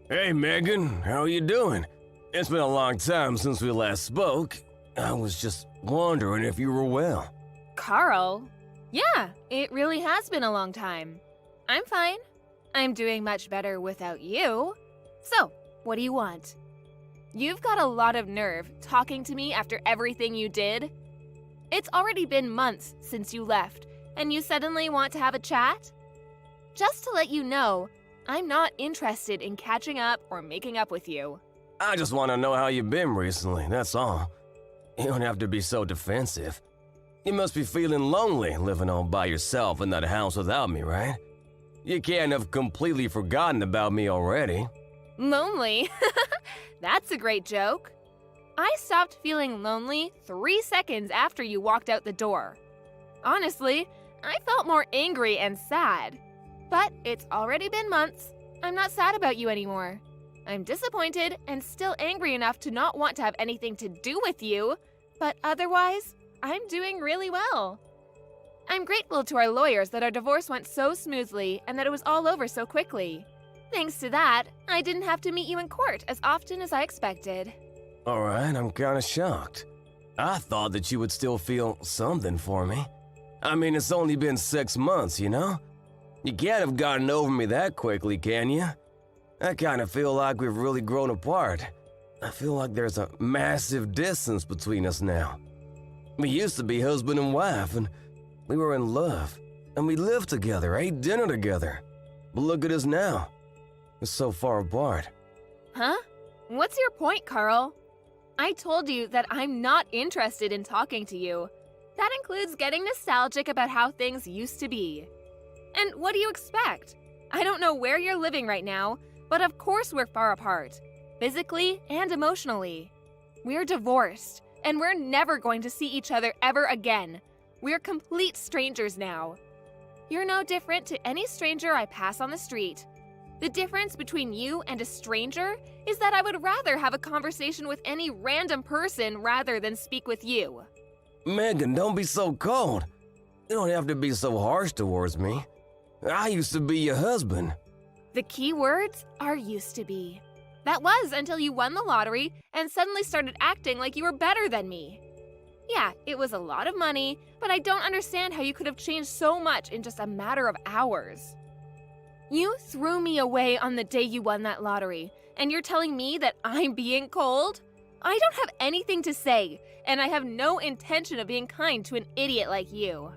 Hey, Megan, how are you doing? It's been a long time since we last spoke. I was just wondering if you were well. Carl? Yeah, it really has been a long time. I'm fine. I'm doing much better without you. So, what do you want? You've got a lot of nerve talking to me after everything you did. It's already been months since you left, and you suddenly want to have a chat? Just to let you know, I'm not interested in catching up or making up with you. I just want to know how you've been recently, that's all. You don't have to be so defensive. You must be feeling lonely living all by yourself in that house without me, right? You can't have completely forgotten about me already. Lonely? That's a great joke. I stopped feeling lonely 3 seconds after you walked out the door. Honestly, I felt more angry and sad. But it's already been months. I'm not sad about you anymore. I'm disappointed and still angry enough to not want to have anything to do with you, but otherwise, I'm doing really well. I'm grateful to our lawyers that our divorce went so smoothly and that it was all over so quickly. Thanks to that, I didn't have to meet you in court as often as I expected. Alright, I'm kinda shocked. I thought that you would still feel something for me. I mean, it's only been 6 months, you know? You can't have gotten over me that quickly, can you? I kinda feel like we've really grown apart. I feel like there's a massive distance between us now. We used to be husband and wife, and we were in love. And we lived together, ate dinner together. But look at us now. We're so far apart. Huh? What's your point, Carl? I told you that I'm not interested in talking to you. That includes getting nostalgic about how things used to be. And what do you expect? I don't know where you're living right now, but of course we're far apart, physically and emotionally. We're divorced, and we're never going to see each other ever again. We're complete strangers now. You're no different to any stranger I pass on the street. The difference between you and a stranger is that I would rather have a conversation with any random person rather than speak with you. Megan, don't be so cold. You don't have to be so harsh towards me. I used to be your husband. The key words are used to be. That was until you won the lottery and suddenly started acting like you were better than me. Yeah, it was a lot of money, but I don't understand how you could have changed so much in just a matter of hours. You threw me away on the day you won that lottery, and you're telling me that I'm being cold? I don't have anything to say, and I have no intention of being kind to an idiot like you.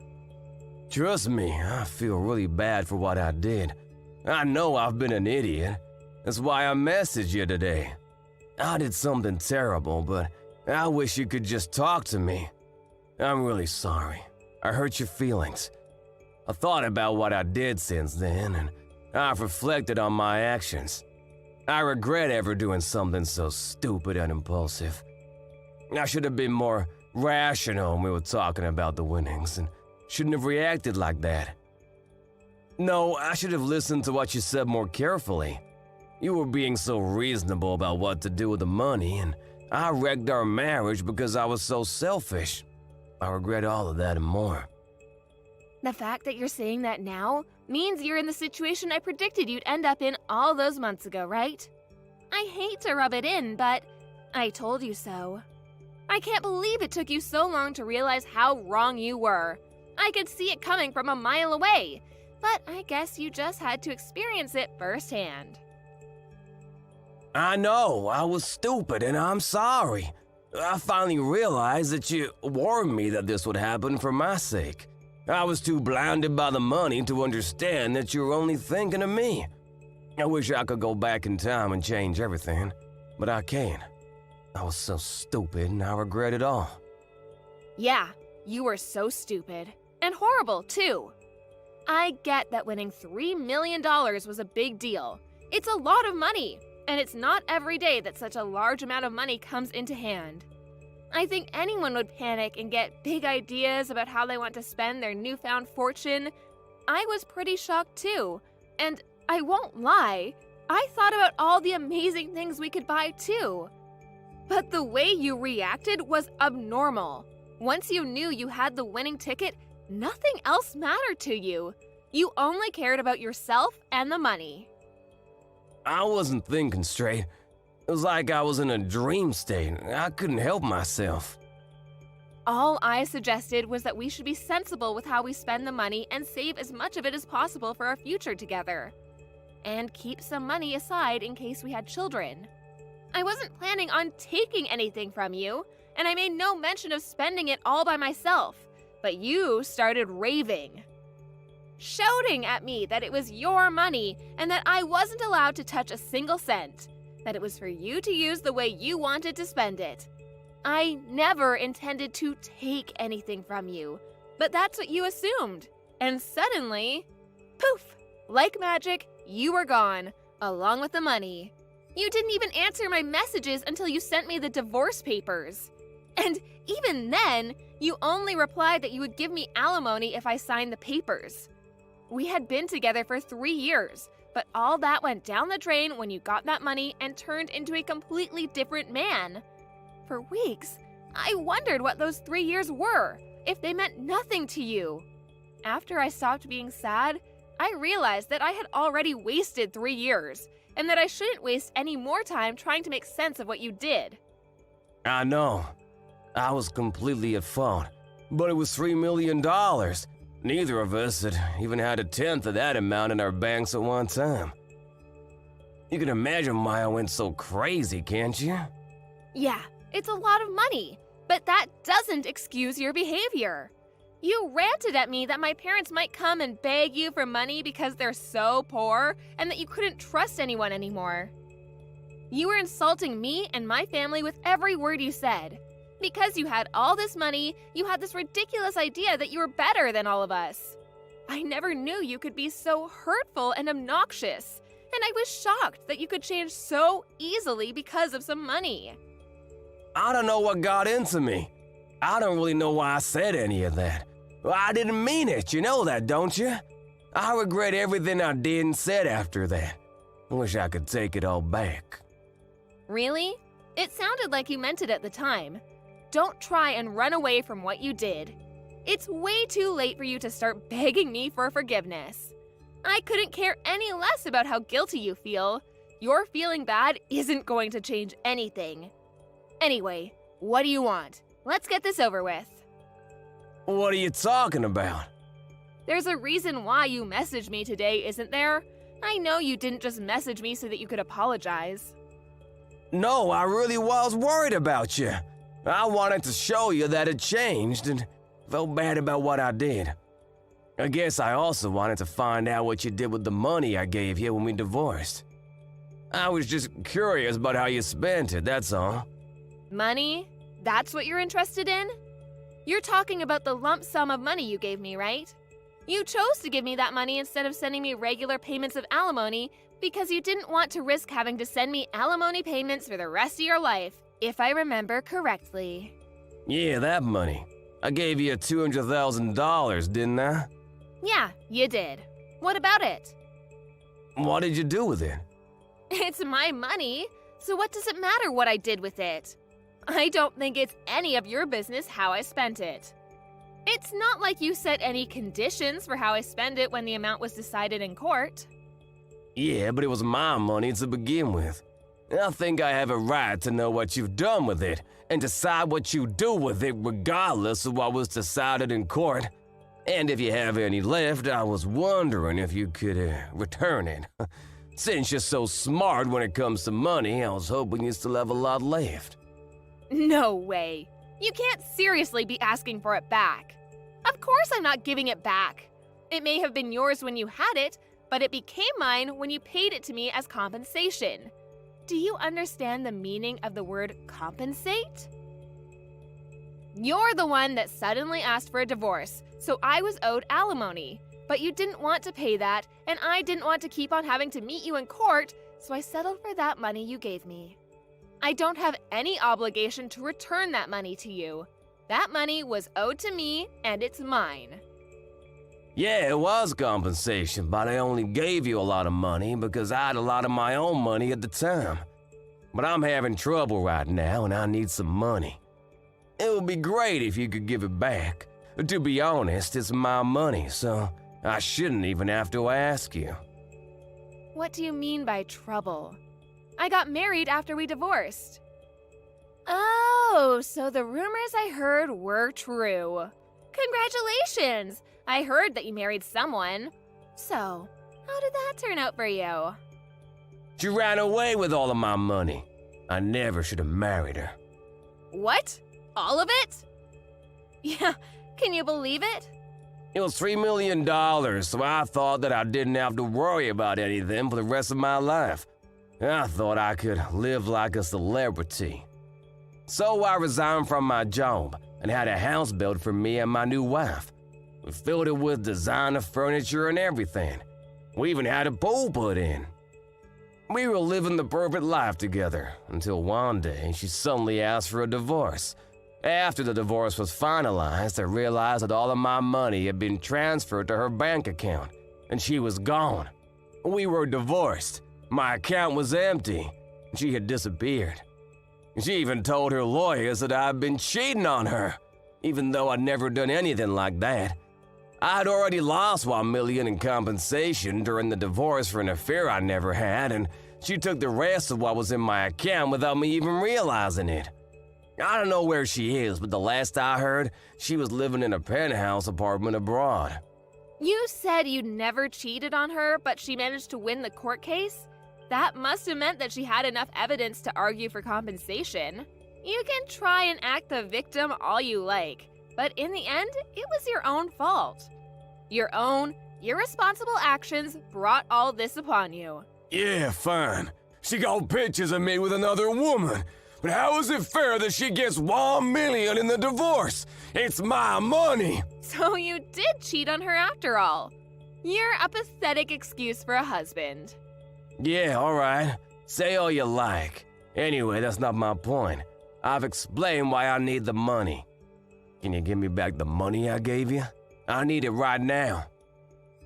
Trust me, I feel really bad for what I did. I know I've been an idiot. That's why I messaged you today. I did something terrible, but I wish you could just talk to me. I'm really sorry. I hurt your feelings. I thought about what I did since then, and I've reflected on my actions. I regret ever doing something so stupid and impulsive. I should have been more rational when we were talking about the winnings, and shouldn't have reacted like that. No, I should have listened to what you said more carefully. You were being so reasonable about what to do with the money, and I wrecked our marriage because I was so selfish. I regret all of that and more. The fact that you're saying that now means you're in the situation I predicted you'd end up in all those months ago, right? I hate to rub it in, but I told you so. I can't believe it took you so long to realize how wrong you were. I could see it coming from a mile away, but I guess you just had to experience it firsthand. I know, I was stupid and I'm sorry. I finally realized that you warned me that this would happen for my sake. I was too blinded by the money to understand that you were only thinking of me. I wish I could go back in time and change everything, but I can't. I was so stupid and I regret it all. Yeah, you were so stupid. And horrible, too. I get that winning $3 million was a big deal. It's a lot of money, and it's not every day that such a large amount of money comes into hand. I think anyone would panic and get big ideas about how they want to spend their newfound fortune. I was pretty shocked, too. And I won't lie, I thought about all the amazing things we could buy, too. But the way you reacted was abnormal. Once you knew you had the winning ticket, nothing else mattered to you. You only cared about yourself and the money. I wasn't thinking straight. It was like I was in a dream state. I couldn't help myself. All I suggested was that we should be sensible with how we spend the money and save as much of it as possible for our future together. And keep some money aside in case we had children. I wasn't planning on taking anything from you, and I made no mention of spending it all by myself, but you started raving. Shouting at me that it was your money and that I wasn't allowed to touch a single cent, that it was for you to use the way you wanted to spend it. I never intended to take anything from you, but that's what you assumed. And suddenly, poof, like magic, you were gone, along with the money. You didn't even answer my messages until you sent me the divorce papers. And even then, you only replied that you would give me alimony if I signed the papers. We had been together for 3 years, but all that went down the drain when you got that money and turned into a completely different man. For weeks, I wondered what those 3 years were, if they meant nothing to you. After I stopped being sad, I realized that I had already wasted 3 years, and that I shouldn't waste any more time trying to make sense of what you did. I know. I was completely at fault. But it was $3 million. Neither of us had even had a tenth of that amount in our banks at one time. You can imagine why I went so crazy, can't you? Yeah, it's a lot of money, but that doesn't excuse your behavior. You ranted at me that my parents might come and beg you for money because they're so poor and that you couldn't trust anyone anymore. You were insulting me and my family with every word you said. Because you had all this money, you had this ridiculous idea that you were better than all of us. I never knew you could be so hurtful and obnoxious, and I was shocked that you could change so easily because of some money. I don't know what got into me. I don't really know why I said any of that. I didn't mean it, you know that, don't you? I regret everything I did and said after that. I wish I could take it all back. Really? It sounded like you meant it at the time. Don't try and run away from what you did. It's way too late for you to start begging me for forgiveness. I couldn't care any less about how guilty you feel. Your feeling bad isn't going to change anything. Anyway, what do you want? Let's get this over with. What are you talking about? There's a reason why you messaged me today, isn't there? I know you didn't just message me so that you could apologize. No, I really was worried about you. I wanted to show you that it changed and felt bad about what I did. I guess I also wanted to find out what you did with the money I gave you when we divorced. I was just curious about how you spent it, that's all. Money? That's what you're interested in? You're talking about the lump sum of money you gave me, right? You chose to give me that money instead of sending me regular payments of alimony because you didn't want to risk having to send me alimony payments for the rest of your life, if I remember correctly. Yeah, that money. I gave you $200,000, didn't I? Yeah, you did. What about it? What did you do with it? It's my money, so what does it matter what I did with it? I don't think it's any of your business how I spent it. It's not like you set any conditions for how I spend it when the amount was decided in court. Yeah, but it was my money to begin with. I think I have a right to know what you've done with it and decide what you do with it regardless of what was decided in court. And if you have any left, I was wondering if you could return it. Since you're so smart when it comes to money, I was hoping you still have a lot left. No way. You can't seriously be asking for it back. Of course I'm not giving it back. It may have been yours when you had it, but it became mine when you paid it to me as compensation. Do you understand the meaning of the word compensate? You're the one that suddenly asked for a divorce, so I was owed alimony. But you didn't want to pay that, and I didn't want to keep on having to meet you in court, so I settled for that money you gave me. I don't have any obligation to return that money to you. That money was owed to me, and it's mine. Yeah, it was compensation, but I only gave you a lot of money because I had a lot of my own money at the time. But I'm having trouble right now, and I need some money. It would be great if you could give it back. To be honest, it's my money, so I shouldn't even have to ask you. What do you mean by trouble? I got married after we divorced. Oh, so the rumors I heard were true. Congratulations! I heard that you married someone. So, how did that turn out for you? She ran away with all of my money. I never should have married her. What? All of it? Yeah, can you believe it? It was $3 million, so I thought that I didn't have to worry about anything for the rest of my life. I thought I could live like a celebrity. So I resigned from my job and had a house built for me and my new wife. We filled it with designer furniture and everything. We even had a pool put in. We were living the perfect life together until one day she suddenly asked for a divorce. After the divorce was finalized, I realized that all of my money had been transferred to her bank account, and she was gone. We were divorced. My account was empty. She had disappeared. She even told her lawyers that I'd been cheating on her, even though I'd never done anything like that. I'd already lost $1 million in compensation during the divorce for an affair I never had, and she took the rest of what was in my account without me even realizing it. I don't know where she is, but the last I heard, she was living in a penthouse apartment abroad. You said you'd never cheated on her, but she managed to win the court case? That must have meant that she had enough evidence to argue for compensation. You can try and act the victim all you like, but in the end, it was your own fault. Your own irresponsible actions brought all this upon you. Yeah, fine. She got pictures of me with another woman. But how is it fair that she gets $1 million in the divorce? It's my money! So you did cheat on her after all. You're a pathetic excuse for a husband. Yeah, alright. Say all you like. Anyway, that's not my point. I've explained why I need the money. Can you give me back the money I gave you? I need it right now.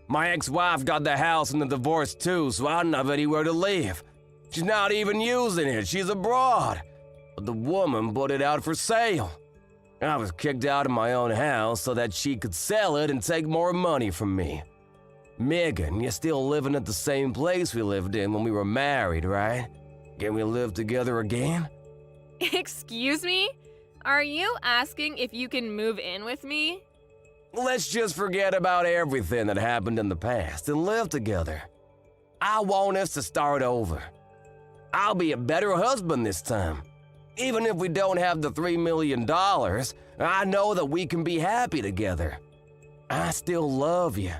My ex-wife got the house in the divorce too, so I don't have anywhere to live. She's not even using it, she's abroad. But the woman put it out for sale. I was kicked out of my own house so that she could sell it and take more money from me. Megan, you're still living at the same place we lived in when we were married, right? Can we live together again? Excuse me? Are you asking if you can move in with me? Let's just forget about everything that happened in the past and live together. I want us to start over. I'll be a better husband this time. Even if we don't have the $3 million, I know that we can be happy together. I still love you.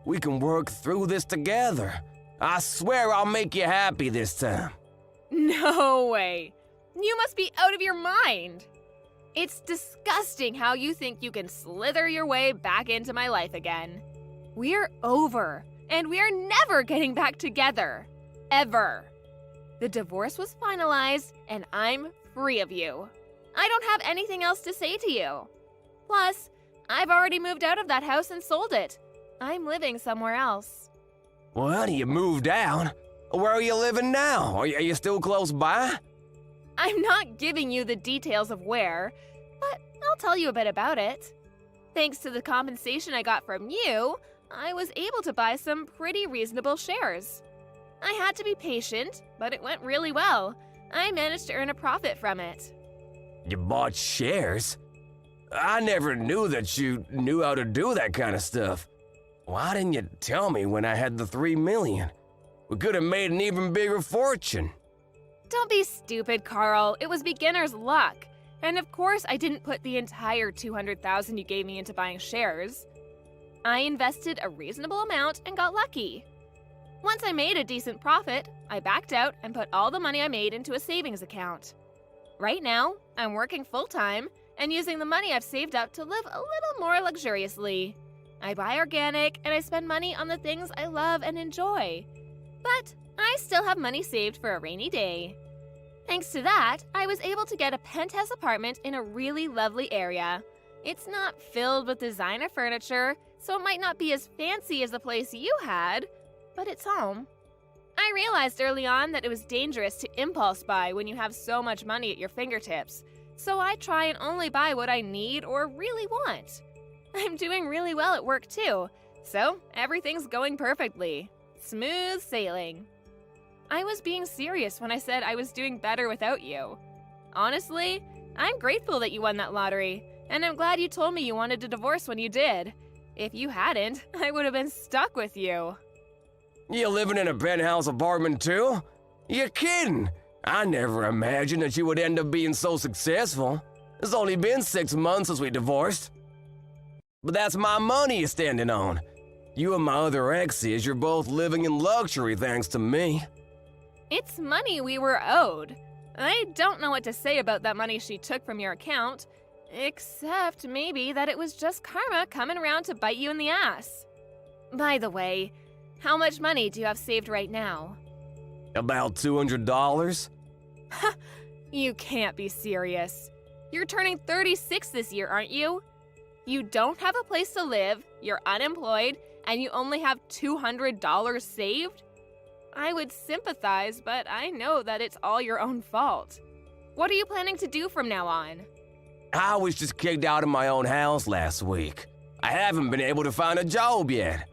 We can work through this together. I swear I'll make you happy this time. No way. You must be out of your mind. It's disgusting how you think you can slither your way back into my life again. We're over, and we are never getting back together. Ever. The divorce was finalized, and I'm free of you. I don't have anything else to say to you. Plus, I've already moved out of that house and sold it. I'm living somewhere else. What? You moved out? Where are you living now? Are you still close by? I'm not giving you the details of where, but I'll tell you a bit about it. Thanks to the compensation I got from you, I was able to buy some pretty reasonable shares. I had to be patient, but it went really well. I managed to earn a profit from it. You bought shares? I never knew that you knew how to do that kind of stuff. Why didn't you tell me when I had the $3 million? We could have made an even bigger fortune. Don't be stupid, Carl. It was beginner's luck. And of course, I didn't put the entire $200,000 you gave me into buying shares. I invested a reasonable amount and got lucky. Once I made a decent profit, I backed out and put all the money I made into a savings account. Right now, I'm working full-time and using the money I've saved up to live a little more luxuriously. I buy organic and I spend money on the things I love and enjoy. But I still have money saved for a rainy day. Thanks to that, I was able to get a penthouse apartment in a really lovely area. It's not filled with designer furniture, so it might not be as fancy as the place you had, but it's home. I realized early on that it was dangerous to impulse buy when you have so much money at your fingertips, so I try and only buy what I need or really want. I'm doing really well at work too, so everything's going perfectly. Smooth sailing. I was being serious when I said I was doing better without you. Honestly, I'm grateful that you won that lottery, and I'm glad you told me you wanted a divorce when you did. If you hadn't, I would have been stuck with you. You living in a penthouse apartment too? You're kidding. I never imagined that you would end up being so successful. It's only been 6 months since we divorced. But that's my money you're standing on. You and my other exes, you're both living in luxury thanks to me. It's money we were owed. I don't know what to say about that money she took from your account, except maybe that it was just karma coming around to bite you in the ass. By the way, how much money do you have saved right now? About $200? You can't be serious. You're turning 36 this year, aren't you? You don't have a place to live, you're unemployed, and you only have $200 saved? I would sympathize, but I know that it's all your own fault. What are you planning to do from now on? I was just kicked out of my own house last week. I haven't been able to find a job yet.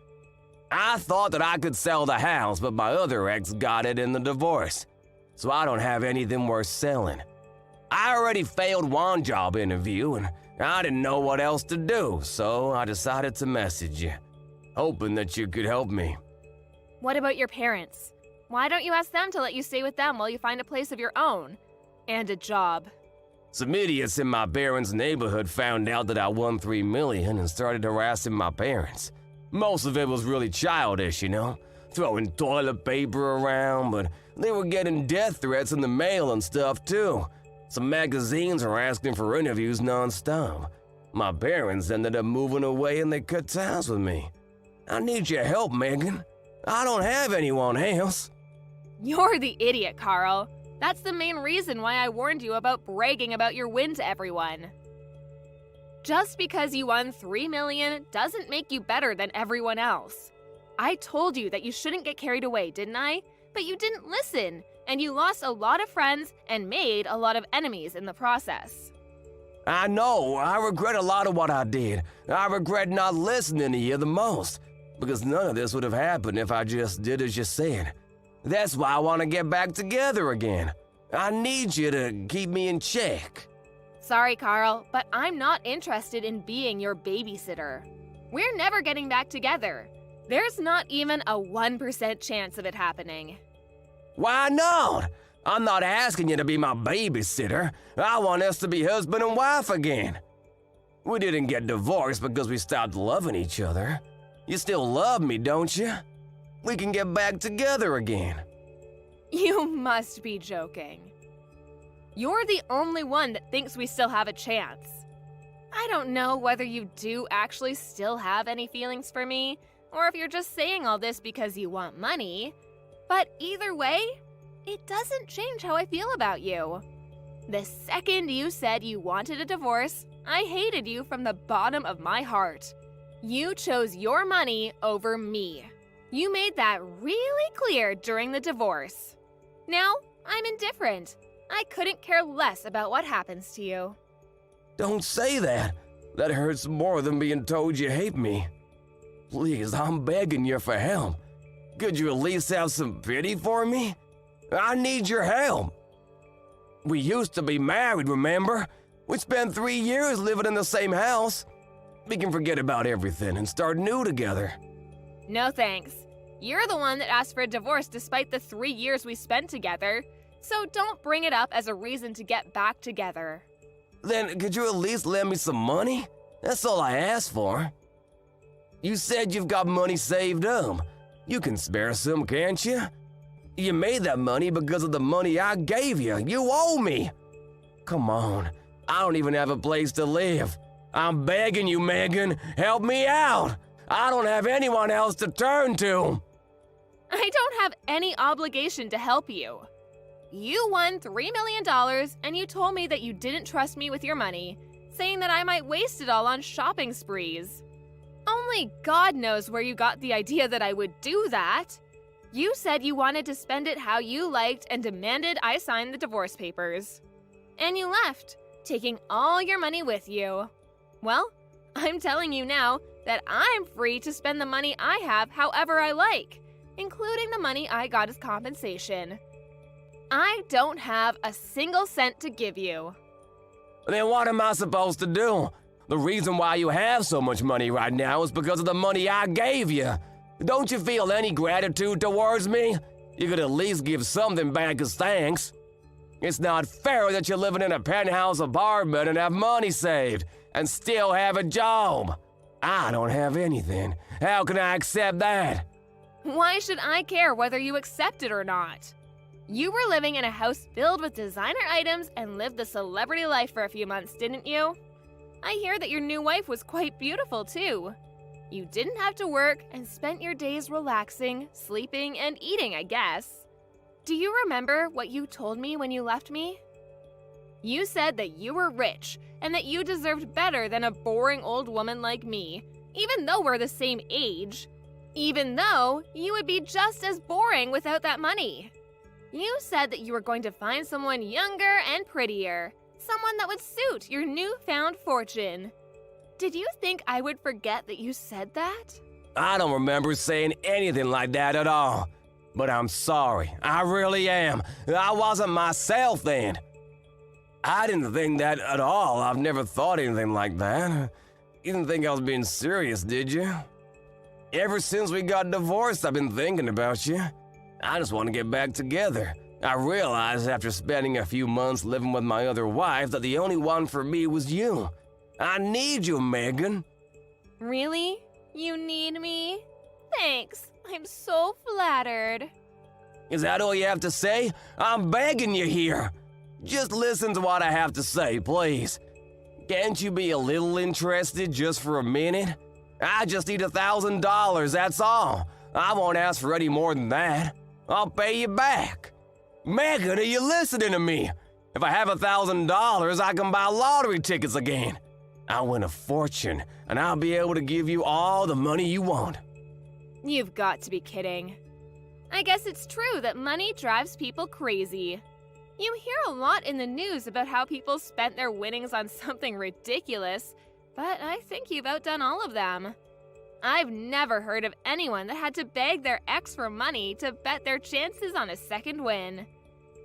I thought that I could sell the house, but my other ex got it in the divorce, so I don't have anything worth selling. I already failed one job interview, and I didn't know what else to do, so I decided to message you, hoping that you could help me. What about your parents? Why don't you ask them to let you stay with them while you find a place of your own? And a job. Some idiots in my parents' neighborhood found out that I won $3 million and started harassing my parents. Most of it was really childish, you know, throwing toilet paper around, but they were getting death threats in the mail and stuff too. Some magazines are asking for interviews non-stop. My parents ended up moving away and they cut ties with me. I need your help, Megan. I don't have anyone else. You're the idiot, Carl. That's the main reason why I warned you about bragging about your win to everyone. Just because you won $3 million doesn't make you better than everyone else. I told you that you shouldn't get carried away, didn't I? But you didn't listen, and you lost a lot of friends and made a lot of enemies in the process. I know, I regret a lot of what I did. I regret not listening to you the most, because none of this would have happened if I just did as you said. That's why I want to get back together again. I need you to keep me in check. Sorry, Carl, but I'm not interested in being your babysitter. We're never getting back together. There's not even a 1% chance of it happening. Why not? I'm not asking you to be my babysitter. I want us to be husband and wife again. We didn't get divorced because we stopped loving each other. You still love me, don't you? We can get back together again. You must be joking. You're the only one that thinks we still have a chance. I don't know whether you do actually still have any feelings for me, or if you're just saying all this because you want money. But either way, it doesn't change how I feel about you. The second you said you wanted a divorce, I hated you from the bottom of my heart. You chose your money over me. You made that really clear during the divorce. Now, I'm indifferent. I couldn't care less about what happens to you. Don't say that. That hurts more than being told you hate me. Please, I'm begging you for help. Could you at least have some pity for me? I need your help. We used to be married, remember? We spent 3 years living in the same house. We can forget about everything and start new together. No thanks. You're the one that asked for a divorce despite the 3 years we spent together. So don't bring it up as a reason to get back together. Then could you at least lend me some money? That's all I asked for. You said you've got money saved up. You can spare some, can't you? You made that money because of the money I gave you. You owe me. Come on, I don't even have a place to live. I'm begging you, Megan, help me out. I don't have anyone else to turn to. I don't have any obligation to help you. You won $3 million and you told me that you didn't trust me with your money, saying that I might waste it all on shopping sprees. Only God knows where you got the idea that I would do that. You said you wanted to spend it how you liked and demanded I sign the divorce papers. And you left, taking all your money with you. Well, I'm telling you now that I'm free to spend the money I have however I like, including the money I got as compensation. I don't have a single cent to give you. Then what am I supposed to do? The reason why you have so much money right now is because of the money I gave you. Don't you feel any gratitude towards me? You could at least give something back as thanks. It's not fair that you're living in a penthouse apartment and have money saved and still have a job. I don't have anything. How can I accept that? Why should I care whether you accept it or not? You were living in a house filled with designer items and lived the celebrity life for a few months, didn't you? I hear that your new wife was quite beautiful, too. You didn't have to work and spent your days relaxing, sleeping, and eating, I guess. Do you remember what you told me when you left me? You said that you were rich and that you deserved better than a boring old woman like me, even though we're the same age. Even though you would be just as boring without that money. You said that you were going to find someone younger and prettier, someone that would suit your newfound fortune. Did you think I would forget that you said that? I don't remember saying anything like that at all. But I'm sorry, I really am. I wasn't myself then. I didn't think that at all. I've never thought anything like that. You didn't think I was being serious, did you? Ever since we got divorced, I've been thinking about you. I just want to get back together. I realized after spending a few months living with my other wife that the only one for me was you. I need you, Megan. Really? You need me? Thanks. I'm so flattered. Is that all you have to say? I'm begging you here. Just listen to what I have to say, please. Can't you be a little interested just for a minute? I just need $1,000, that's all. I won't ask for any more than that. I'll pay you back. Megan, are you listening to me? If I have $1,000, I can buy lottery tickets again. I'll win a fortune, and I'll be able to give you all the money you want. You've got to be kidding. I guess it's true that money drives people crazy. You hear a lot in the news about how people spent their winnings on something ridiculous, but I think you've outdone all of them. I've never heard of anyone that had to beg their ex for money to bet their chances on a second win.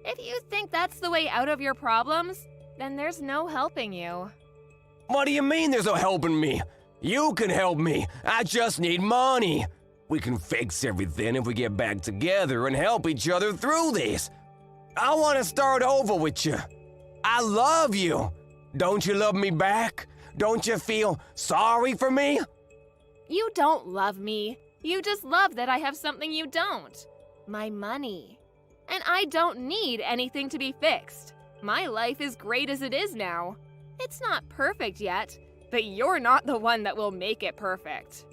If you think that's the way out of your problems, then there's no helping you. What do you mean there's no helping me? You can help me. I just need money. We can fix everything if we get back together and help each other through this. I want to start over with you. I love you. Don't you love me back? Don't you feel sorry for me? You don't love me. You just love that I have something you don't. My money. And I don't need anything to be fixed. My life is great as it is now. It's not perfect yet, but you're not the one that will make it perfect.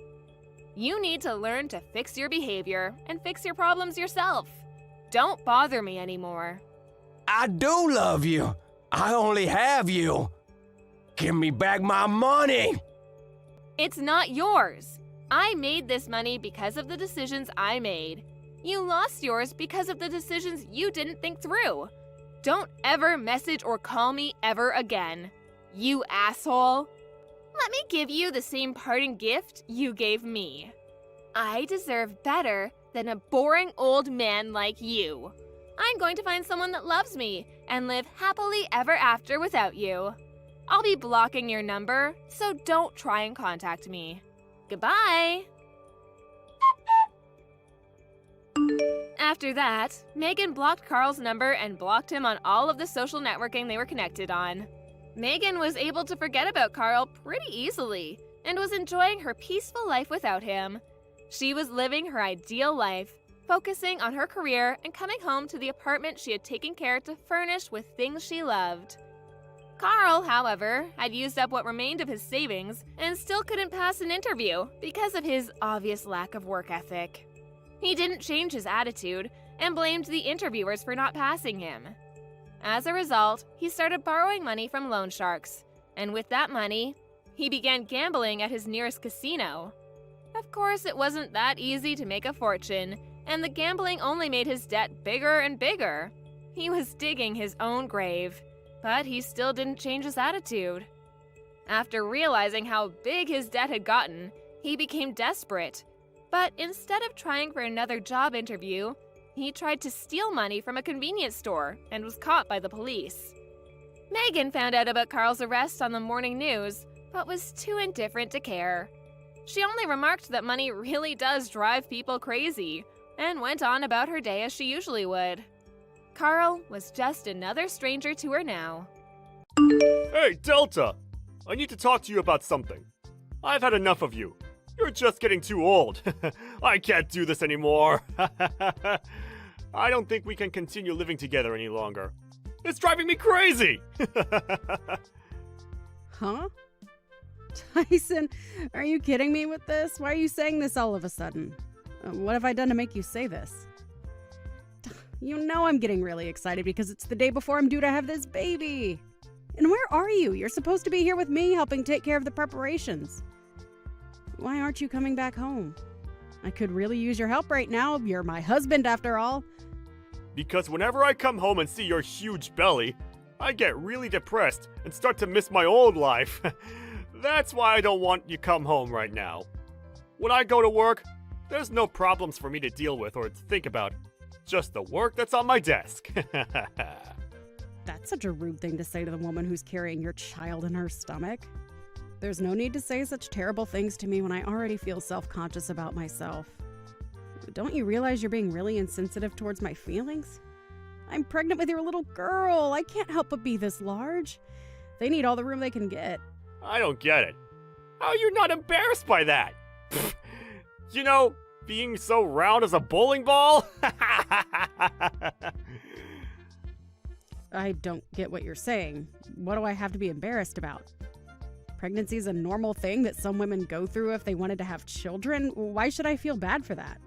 You need to learn to fix your behavior and fix your problems yourself. Don't bother me anymore. I do love you. I only have you. Give me back my money. It's not yours. I made this money because of the decisions I made. You lost yours because of the decisions you didn't think through. Don't ever message or call me ever again. You asshole. Let me give you the same parting gift you gave me. I deserve better than a boring old man like you. I'm going to find someone that loves me and live happily ever after without you. I'll be blocking your number, so don't try and contact me. Goodbye. After that, Megan blocked Carl's number and blocked him on all of the social networking they were connected on. Megan was able to forget about Carl pretty easily and was enjoying her peaceful life without him. She was living her ideal life, focusing on her career and coming home to the apartment she had taken care to furnish with things she loved. Carl, however, had used up what remained of his savings and still couldn't pass an interview because of his obvious lack of work ethic. He didn't change his attitude and blamed the interviewers for not passing him. As a result, he started borrowing money from loan sharks, and with that money, he began gambling at his nearest casino. Of course, it wasn't that easy to make a fortune, and the gambling only made his debt bigger and bigger. He was digging his own grave, but he still didn't change his attitude. After realizing how big his debt had gotten, he became desperate. But instead of trying for another job interview, he tried to steal money from a convenience store and was caught by the police. Megan found out about Carl's arrest on the morning news, but was too indifferent to care. She only remarked that money really does drive people crazy, and went on about her day as she usually would. Carl was just another stranger to her now. Hey, Delta! I need to talk to you about something. I've had enough of you. You're just getting too old. I can't do this anymore. I don't think we can continue living together any longer. It's driving me crazy! Huh? Tyson, are you kidding me with this? Why are you saying this all of a sudden? What have I done to make you say this? You know I'm getting really excited because it's the day before I'm due to have this baby. And where are you? You're supposed to be here with me helping take care of the preparations. Why aren't you coming back home? I could really use your help right now. You're my husband after all. Because whenever I come home and see your huge belly, I get really depressed and start to miss my old life. That's why I don't want you come home right now. When I go to work, there's no problems for me to deal with or to think about. Just the work that's on my desk. That's such a rude thing to say to the woman who's carrying your child in her stomach. There's no need to say such terrible things to me when I already feel self-conscious about myself. Don't you realize you're being really insensitive towards my feelings? I'm pregnant with your little girl. I can't help but be this large. They need all the room they can get. I don't get it. How are you not embarrassed by that? You know, being so round as a bowling ball? I don't get what you're saying. What do I have to be embarrassed about? Pregnancy is a normal thing that some women go through if they wanted to have children. Why should I feel bad for that?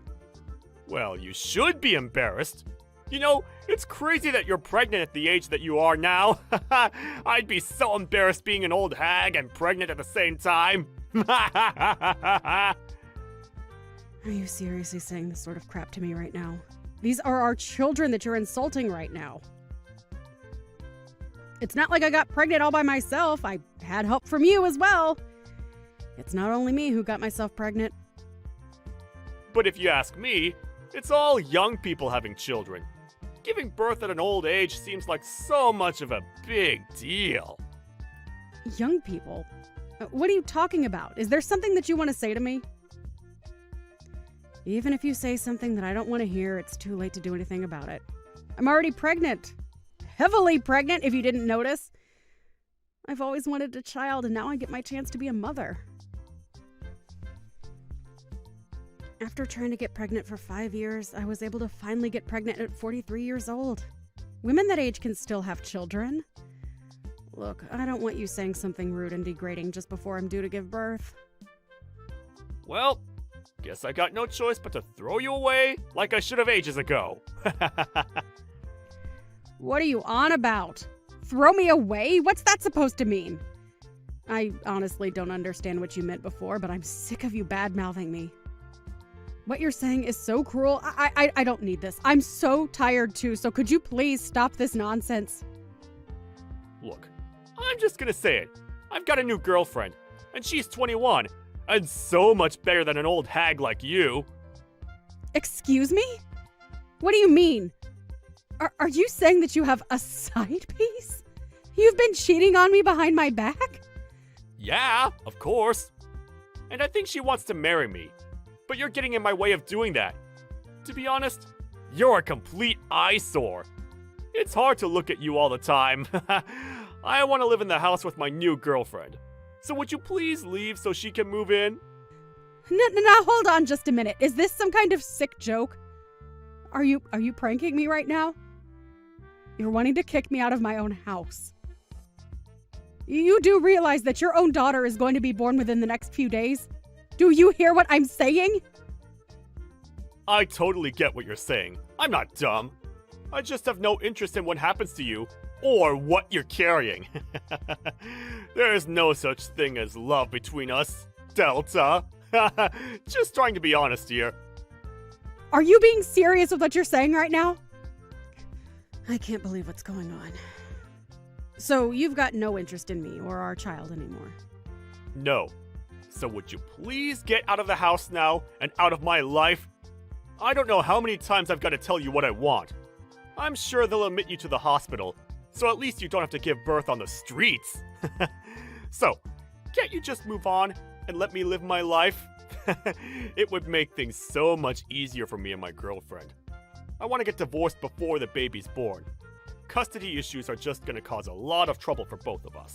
Well, you should be embarrassed. You know, it's crazy that you're pregnant at the age that you are now. I'd be so embarrassed being an old hag and pregnant at the same time. Are you seriously saying this sort of crap to me right now? These are our children that you're insulting right now. It's not like I got pregnant all by myself. I had help from you as well. It's not only me who got myself pregnant. But if you ask me, it's all young people having children. Giving birth at an old age seems like so much of a big deal. Young people? What are you talking about? Is there something that you want to say to me? Even if you say something that I don't want to hear, it's too late to do anything about it. I'm already pregnant. Heavily pregnant, if you didn't notice. I've always wanted a child, and now I get my chance to be a mother. After trying to get pregnant for 5 years, I was able to finally get pregnant at 43 years old. Women that age can still have children. Look, I don't want you saying something rude and degrading just before I'm due to give birth. Well, guess I got no choice but to throw you away like I should have ages ago. What are you on about? Throw me away? What's that supposed to mean? I honestly don't understand what you meant before, but I'm sick of you bad-mouthing me. What you're saying is so cruel. I don't need this. I'm so tired too, so could you please stop this nonsense? Look, I'm just gonna say it. I've got a new girlfriend, and she's 21, and so much better than an old hag like you. Excuse me? What do you mean? Are you saying that you have a side piece? You've been cheating on me behind my back? Yeah, of course. And I think she wants to marry me. But you're getting in my way of doing that. To be honest, you're a complete eyesore. It's hard to look at you all the time. I want to live in the house with my new girlfriend. So would you please leave so she can move in? No, hold on just a minute. Is this some kind of sick joke? Are you pranking me right now? You're wanting to kick me out of my own house. You do realize that your own daughter is going to be born within the next few days? Do you hear what I'm saying? I totally get what you're saying. I'm not dumb. I just have no interest in what happens to you or what you're carrying. There is no such thing as love between us, Delta. Just trying to be honest here. Are you being serious with what you're saying right now? I can't believe what's going on. So you've got no interest in me or our child anymore? No. So would you please get out of the house now and out of my life? I don't know how many times I've got to tell you what I want. I'm sure they'll admit you to the hospital, so at least you don't have to give birth on the streets. So, can't you just move on and let me live my life? It would make things so much easier for me and my girlfriend. I want to get divorced before the baby's born. Custody issues are just going to cause a lot of trouble for both of us.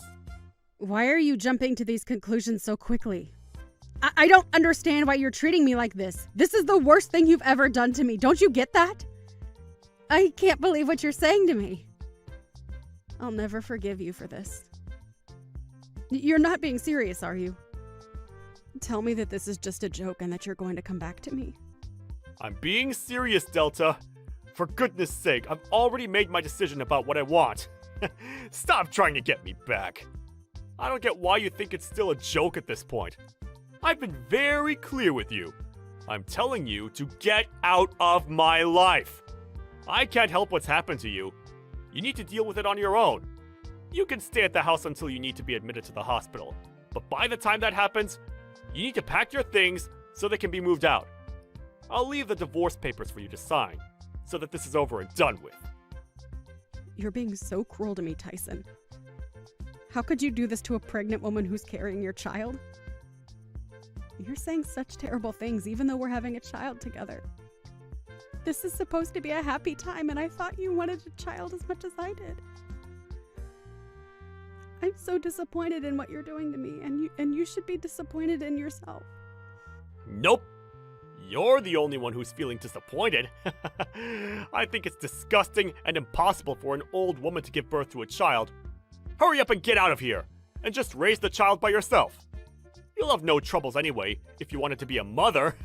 Why are you jumping to these conclusions so quickly? I don't understand why you're treating me like this. This is the worst thing you've ever done to me. Don't you get that? I can't believe what you're saying to me. I'll never forgive you for this. You're not being serious, are you? Tell me that this is just a joke and that you're going to come back to me. I'm being serious, Delta. For goodness sake, I've already made my decision about what I want. Stop trying to get me back. I don't get why you think it's still a joke at this point. I've been very clear with you. I'm telling you to get out of my life. I can't help what's happened to you. You need to deal with it on your own. You can stay at the house until you need to be admitted to the hospital. But by the time that happens, you need to pack your things so they can be moved out. I'll leave the divorce papers for you to sign, so that this is over and done with. You're being so cruel to me, Tyson. How could you do this to a pregnant woman who's carrying your child? You're saying such terrible things, even though we're having a child together. This is supposed to be a happy time, and I thought you wanted a child as much as I did. I'm so disappointed in what you're doing to me, and you should be disappointed in yourself. Nope. You're the only one who's feeling disappointed. I think it's disgusting and impossible for an old woman to give birth to a child. Hurry up and get out of here, and just raise the child by yourself. You'll have no troubles anyway, if you wanted to be a mother.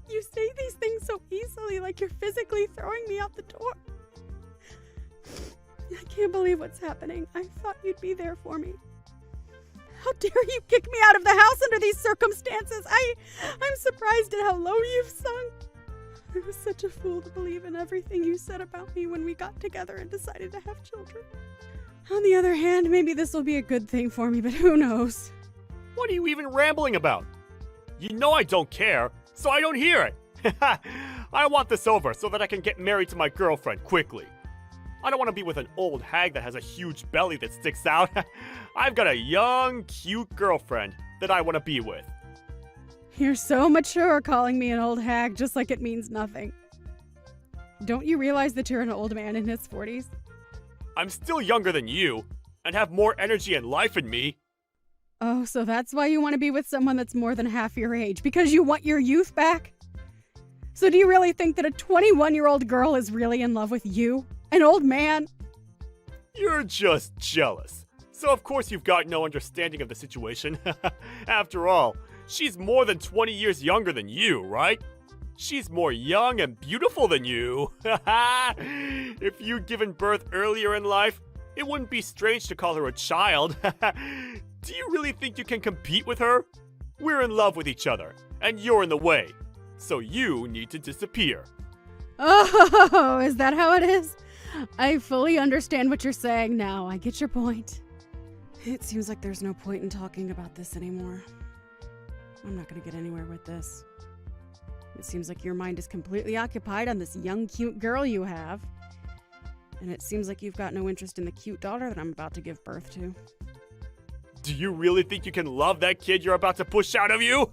You say these things so easily, like you're physically throwing me out the door. I can't believe what's happening. I thought you'd be there for me. How dare you kick me out of the house under these circumstances? I'm surprised at how low you've sunk. I was such a fool to believe in everything you said about me when we got together and decided to have children. On the other hand, maybe this will be a good thing for me, but who knows? What are you even rambling about? You know I don't care, so I don't hear it. I want this over so that I can get married to my girlfriend quickly. I don't want to be with an old hag that has a huge belly that sticks out. I've got a young, cute girlfriend that I want to be with. You're so mature calling me an old hag just like it means nothing. Don't you realize that you're an old man in his 40s? I'm still younger than you, and have more energy and life in me. Oh, so that's why you want to be with someone that's more than half your age, because you want your youth back? So do you really think that a 21-year-old girl is really in love with you? An old man? You're just jealous. So of course you've got no understanding of the situation. After all, she's more than 20 years younger than you, right? She's more young and beautiful than you. If you'd given birth earlier in life, it wouldn't be strange to call her a child. Do you really think you can compete with her? We're in love with each other, and you're in the way. So you need to disappear. Oh, is that how it is? I fully understand what you're saying now. I get your point. It seems like there's no point in talking about this anymore. I'm not going to get anywhere with this. It seems like your mind is completely occupied on this young, cute girl you have. And it seems like you've got no interest in the cute daughter that I'm about to give birth to. Do you really think you can love that kid you're about to push out of you?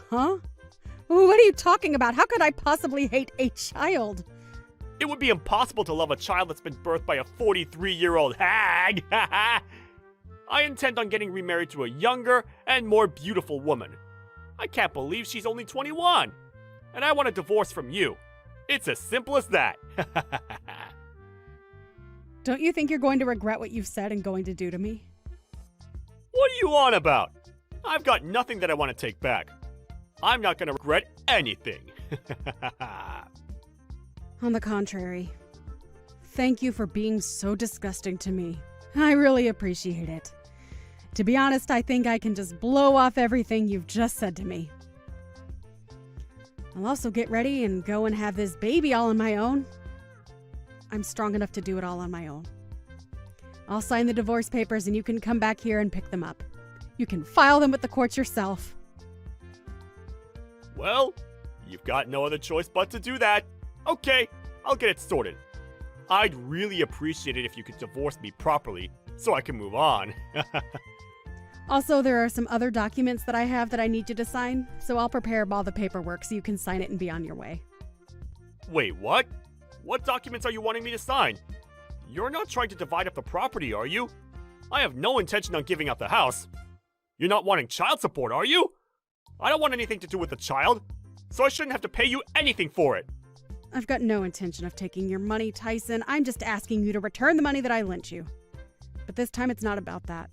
Huh? What are you talking about? How could I possibly hate a child? It would be impossible to love a child that's been birthed by a 43-year-old hag. I intend on getting remarried to a younger and more beautiful woman. I can't believe she's only 21. And I want a divorce from you. It's as simple as that. Don't you think you're going to regret what you've said and going to do to me? What are you on about? I've got nothing that I want to take back. I'm not going to regret anything. On the contrary, thank you for being so disgusting to me. I really appreciate it. To be honest, I think I can just blow off everything you've just said to me. I'll also get ready and go and have this baby all on my own. I'm strong enough to do it all on my own. I'll sign the divorce papers and you can come back here and pick them up. You can file them with the courts yourself. Well, you've got no other choice but to do that. Okay, I'll get it sorted. I'd really appreciate it if you could divorce me properly so I can move on. Also, there are some other documents that I have that I need you to sign, so I'll prepare all the paperwork so you can sign it and be on your way. Wait, what? What documents are you wanting me to sign? You're not trying to divide up the property, are you? I have no intention on giving up the house. You're not wanting child support, are you? I don't want anything to do with the child, so I shouldn't have to pay you anything for it. I've got no intention of taking your money, Tyson. I'm just asking you to return the money that I lent you. But this time it's not about that.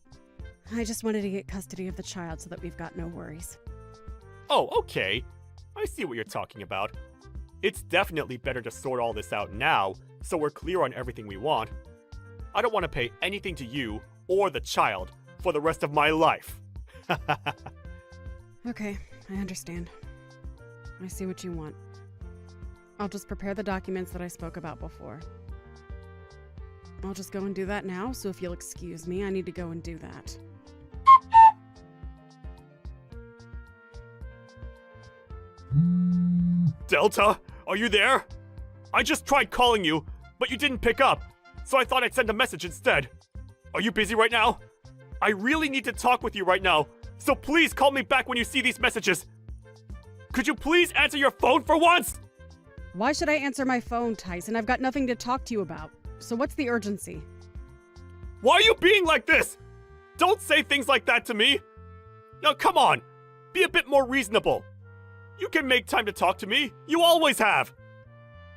I just wanted to get custody of the child so that we've got no worries. Oh, okay. I see what you're talking about. It's definitely better to sort all this out now, so we're clear on everything we want. I don't want to pay anything to you or the child for the rest of my life. Okay, I understand. I see what you want. I'll just prepare the documents that I spoke about before. I'll just go and do that now, so if you'll excuse me, I need to go and do that. Delta, are you there? I just tried calling you, but you didn't pick up, so I thought I'd send a message instead. Are you busy right now? I really need to talk with you right now, so please call me back when you see these messages. Could you please answer your phone for once? Why should I answer my phone, Tyson? I've got nothing to talk to you about. So what's the urgency? Why are you being like this? Don't say things like that to me. Now, come on. Be a bit more reasonable. You can make time to talk to me. You always have.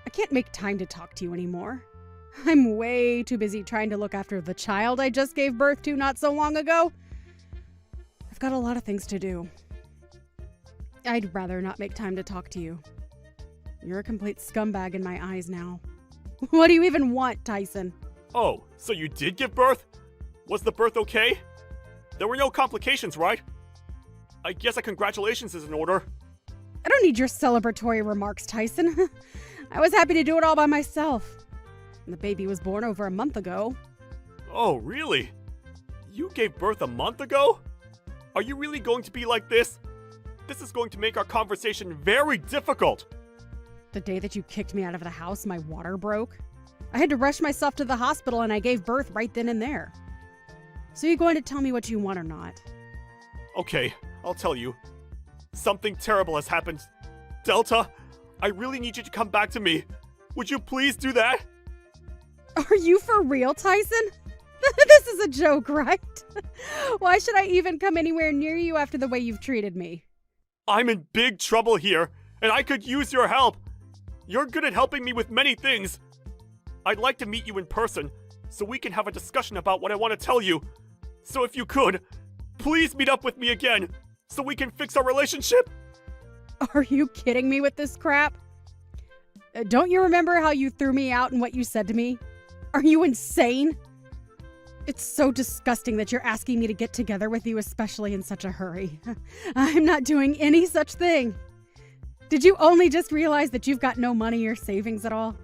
I can't make time to talk to you anymore. I'm way too busy trying to look after the child I just gave birth to not so long ago. I've got a lot of things to do. I'd rather not make time to talk to you. You're a complete scumbag in my eyes now. What do you even want, Tyson? Oh, so you did give birth? Was the birth okay? There were no complications, right? I guess a congratulations is in order. I don't need your celebratory remarks, Tyson. I was happy to do it all by myself. And the baby was born over a month ago. Oh, really? You gave birth a month ago? Are you really going to be like this? This is going to make our conversation very difficult. The day that you kicked me out of the house, my water broke. I had to rush myself to the hospital and I gave birth right then and there. So you're going to tell me what you want or not? Okay, I'll tell you. Something terrible has happened. Delta, I really need you to come back to me. Would you please do that? Are you for real, Tyson? This is a joke, right? Why should I even come anywhere near you after the way you've treated me? I'm in big trouble here, and I could use your help. You're good at helping me with many things. I'd like to meet you in person, so we can have a discussion about what I want to tell you. So if you could, please meet up with me again, so we can fix our relationship. Are you kidding me with this crap? Don't you remember how you threw me out and what you said to me? Are you insane? It's so disgusting that you're asking me to get together with you, especially in such a hurry. I'm not doing any such thing. Did you only just realize that you've got no money or savings at all?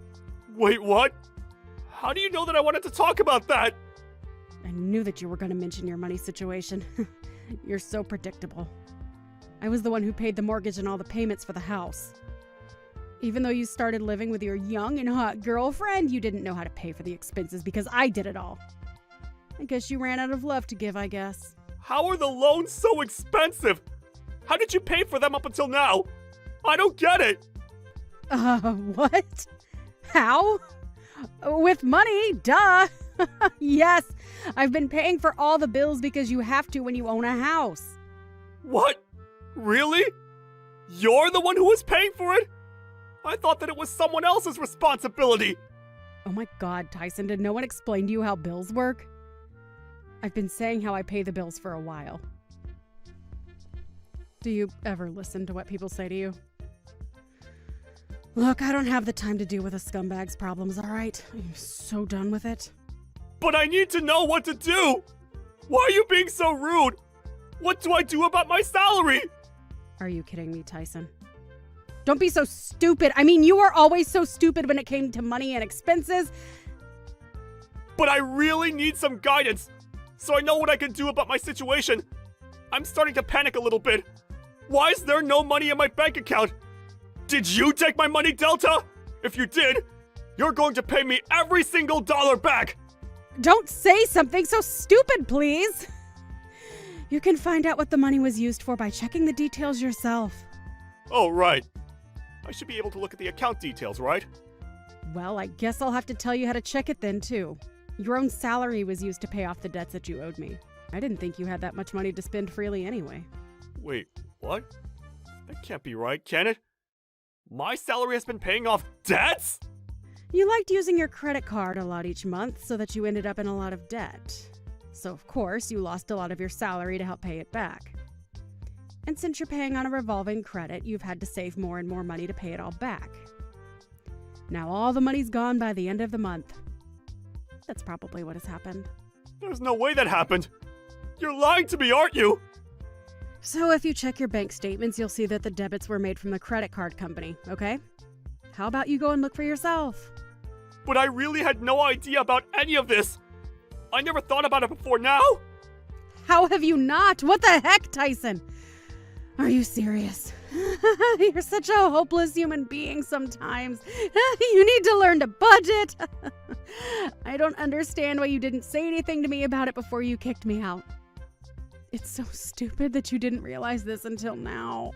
Wait, what? How do you know that I wanted to talk about that? I knew that you were going to mention your money situation. You're so predictable. I was the one who paid the mortgage and all the payments for the house. Even though you started living with your young and hot girlfriend, you didn't know how to pay for the expenses because I did it all. I guess you ran out of love to give, I guess. How are the loans so expensive? How did you pay for them up until now? I don't get it. What? How? With money, duh. Yes, I've been paying for all the bills because you have to when you own a house. What? Really? You're the one who was paying for it? I thought that it was someone else's responsibility. Oh my God, Tyson, did no one explain to you how bills work? I've been saying how I pay the bills for a while. Do you ever listen to what people say to you? Look, I don't have the time to deal with a scumbag's problems, all right? I'm so done with it. But I need to know what to do. Why are you being so rude? What do I do about my salary? Are you kidding me, Tyson? Don't be so stupid. I mean, you were always so stupid when it came to money and expenses. But I really need some guidance, so I know what I can do about my situation. I'm starting to panic a little bit. Why is there no money in my bank account? Did you take my money, Delta? If you did, you're going to pay me every single dollar back. Don't say something so stupid, please. You can find out what the money was used for by checking the details yourself. Oh, right. I should be able to look at the account details, right? Well, I guess I'll have to tell you how to check it then, too. Your own salary was used to pay off the debts that you owed me. I didn't think you had that much money to spend freely anyway. Wait, what? That can't be right, can it? My salary has been paying off debts? You liked using your credit card a lot each month so that you ended up in a lot of debt. So, of course, you lost a lot of your salary to help pay it back. And since you're paying on a revolving credit, you've had to save more and more money to pay it all back. Now all the money's gone by the end of the month. That's probably what has happened. There's no way that happened. You're lying to me, aren't you? So if you check your bank statements, you'll see that the debits were made from the credit card company, okay? How about you go and look for yourself? But I really had no idea about any of this. I never thought about it before now. How have you not? What the heck, Tyson? Are you serious? You're such a hopeless human being sometimes. You need to learn to budget. I don't understand why you didn't say anything to me about it before you kicked me out. It's so stupid that you didn't realize this until now.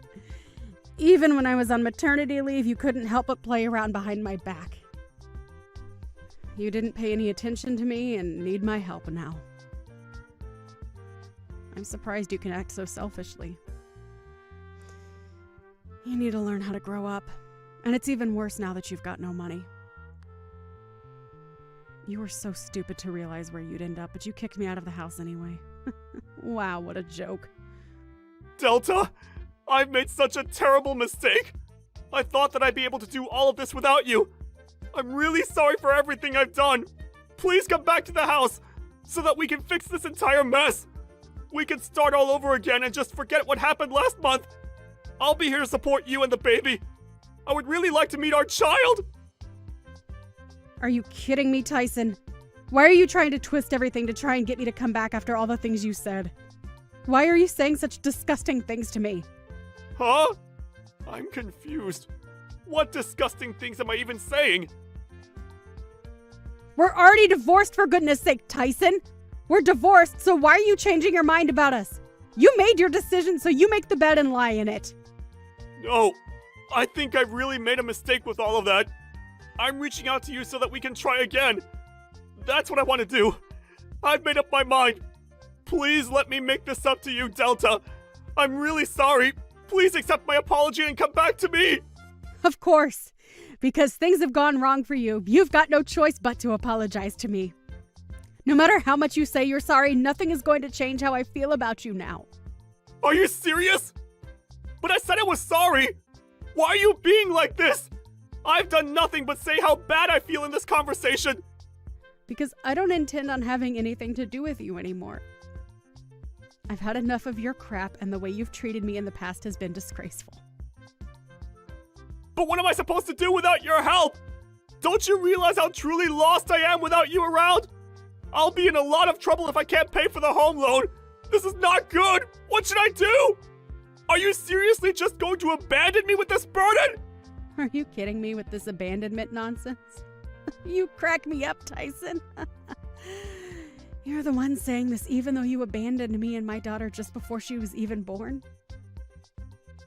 Even when I was on maternity leave, you couldn't help but play around behind my back. You didn't pay any attention to me and need my help now. I'm surprised you can act so selfishly. You need to learn how to grow up. And it's even worse now that you've got no money. You were so stupid to realize where you'd end up, but you kicked me out of the house anyway. Wow, what a joke. Delta, I've made such a terrible mistake. I thought that I'd be able to do all of this without you. I'm really sorry for everything I've done. Please come back to the house so that we can fix this entire mess. We can start all over again and just forget what happened last month. I'll be here to support you and the baby. I would really like to meet our child. Are you kidding me, Tyson? Why are you trying to twist everything to try and get me to come back after all the things you said? Why are you saying such disgusting things to me? Huh? I'm confused. What disgusting things am I even saying? We're already divorced, for goodness sake, Tyson. We're divorced, so why are you changing your mind about us? You made your decision, so you make the bed and lie in it. No, I think I've really made a mistake with all of that. I'm reaching out to you so that we can try again. That's what I want to do. I've made up my mind. Please let me make this up to you, Delta. I'm really sorry. Please accept my apology and come back to me. Of course. Because things have gone wrong for you. You've got no choice but to apologize to me. No matter how much you say you're sorry, nothing is going to change how I feel about you now. Are you serious? But I said I was sorry. Why are you being like this? I've done nothing but say how bad I feel in this conversation. Because I don't intend on having anything to do with you anymore. I've had enough of your crap, and the way you've treated me in the past has been disgraceful. But what am I supposed to do without your help? Don't you realize how truly lost I am without you around? I'll be in a lot of trouble if I can't pay for the home loan. This is not good. What should I do? Are you seriously just going to abandon me with this burden? Are you kidding me with this abandonment nonsense? You crack me up, Tyson. You're the one saying this even though you abandoned me and my daughter just before she was even born.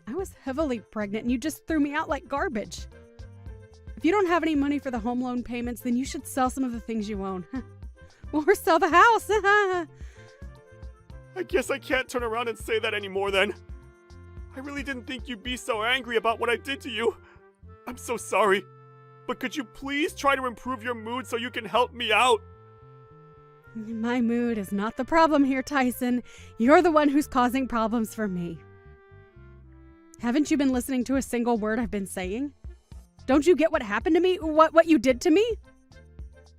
I was heavily pregnant and you just threw me out like garbage. If you don't have any money for the home loan payments, then you should sell some of the things you own. Or sell the house. I guess I can't turn around and say that anymore then. I really didn't think you'd be so angry about what I did to you. I'm so sorry. But could you please try to improve your mood so you can help me out? My mood is not the problem here, Tyson. You're the one who's causing problems for me. Haven't you been listening to a single word I've been saying? Don't you get what happened to me? What you did to me?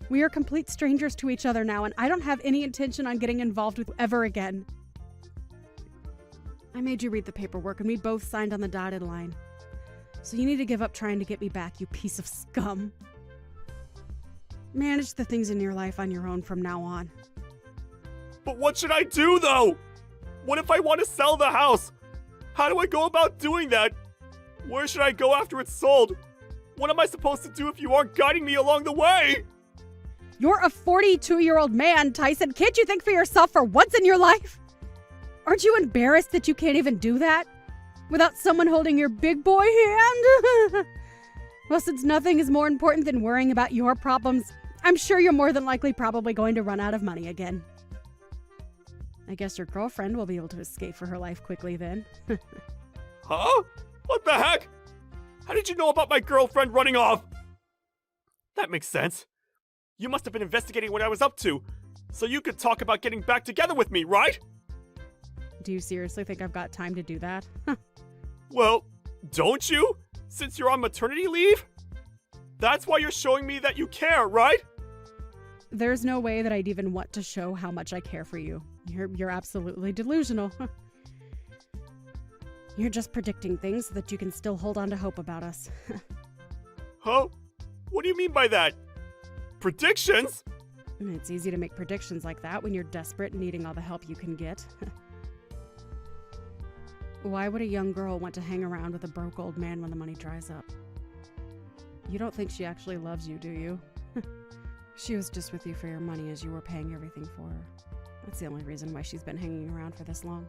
We are complete strangers to each other now, and I don't have any intention on getting involved with you ever again. I made you read the paperwork, and we both signed on the dotted line. So you need to give up trying to get me back, you piece of scum. Manage the things in your life on your own from now on. But what should I do, though? What if I want to sell the house? How do I go about doing that? Where should I go after it's sold? What am I supposed to do if you aren't guiding me along the way? You're a 42-year-old man, Tyson. Can't you think for yourself for once in your life? Aren't you embarrassed that you can't even do that? Without someone holding your big boy hand? Well, since nothing is more important than worrying about your problems, I'm sure you're more than likely probably going to run out of money again. I guess your girlfriend will be able to escape for her life quickly then. Huh? What the heck? How did you know about my girlfriend running off? That makes sense. You must have been investigating what I was up to, so you could talk about getting back together with me, right? Do you seriously think I've got time to do that? Well, don't you? Since you're on maternity leave? That's why you're showing me that you care, right? There's no way that I'd even want to show how much I care for you. You're absolutely delusional. You're just predicting things so that you can still hold on to hope about us. Huh? What do you mean by that? Predictions? It's easy to make predictions like that when you're desperate and needing all the help you can get. Why would a young girl want to hang around with a broke old man when the money dries up? You don't think she actually loves you, do you? She was just with you for your money as you were paying everything for her. That's the only reason why she's been hanging around for this long.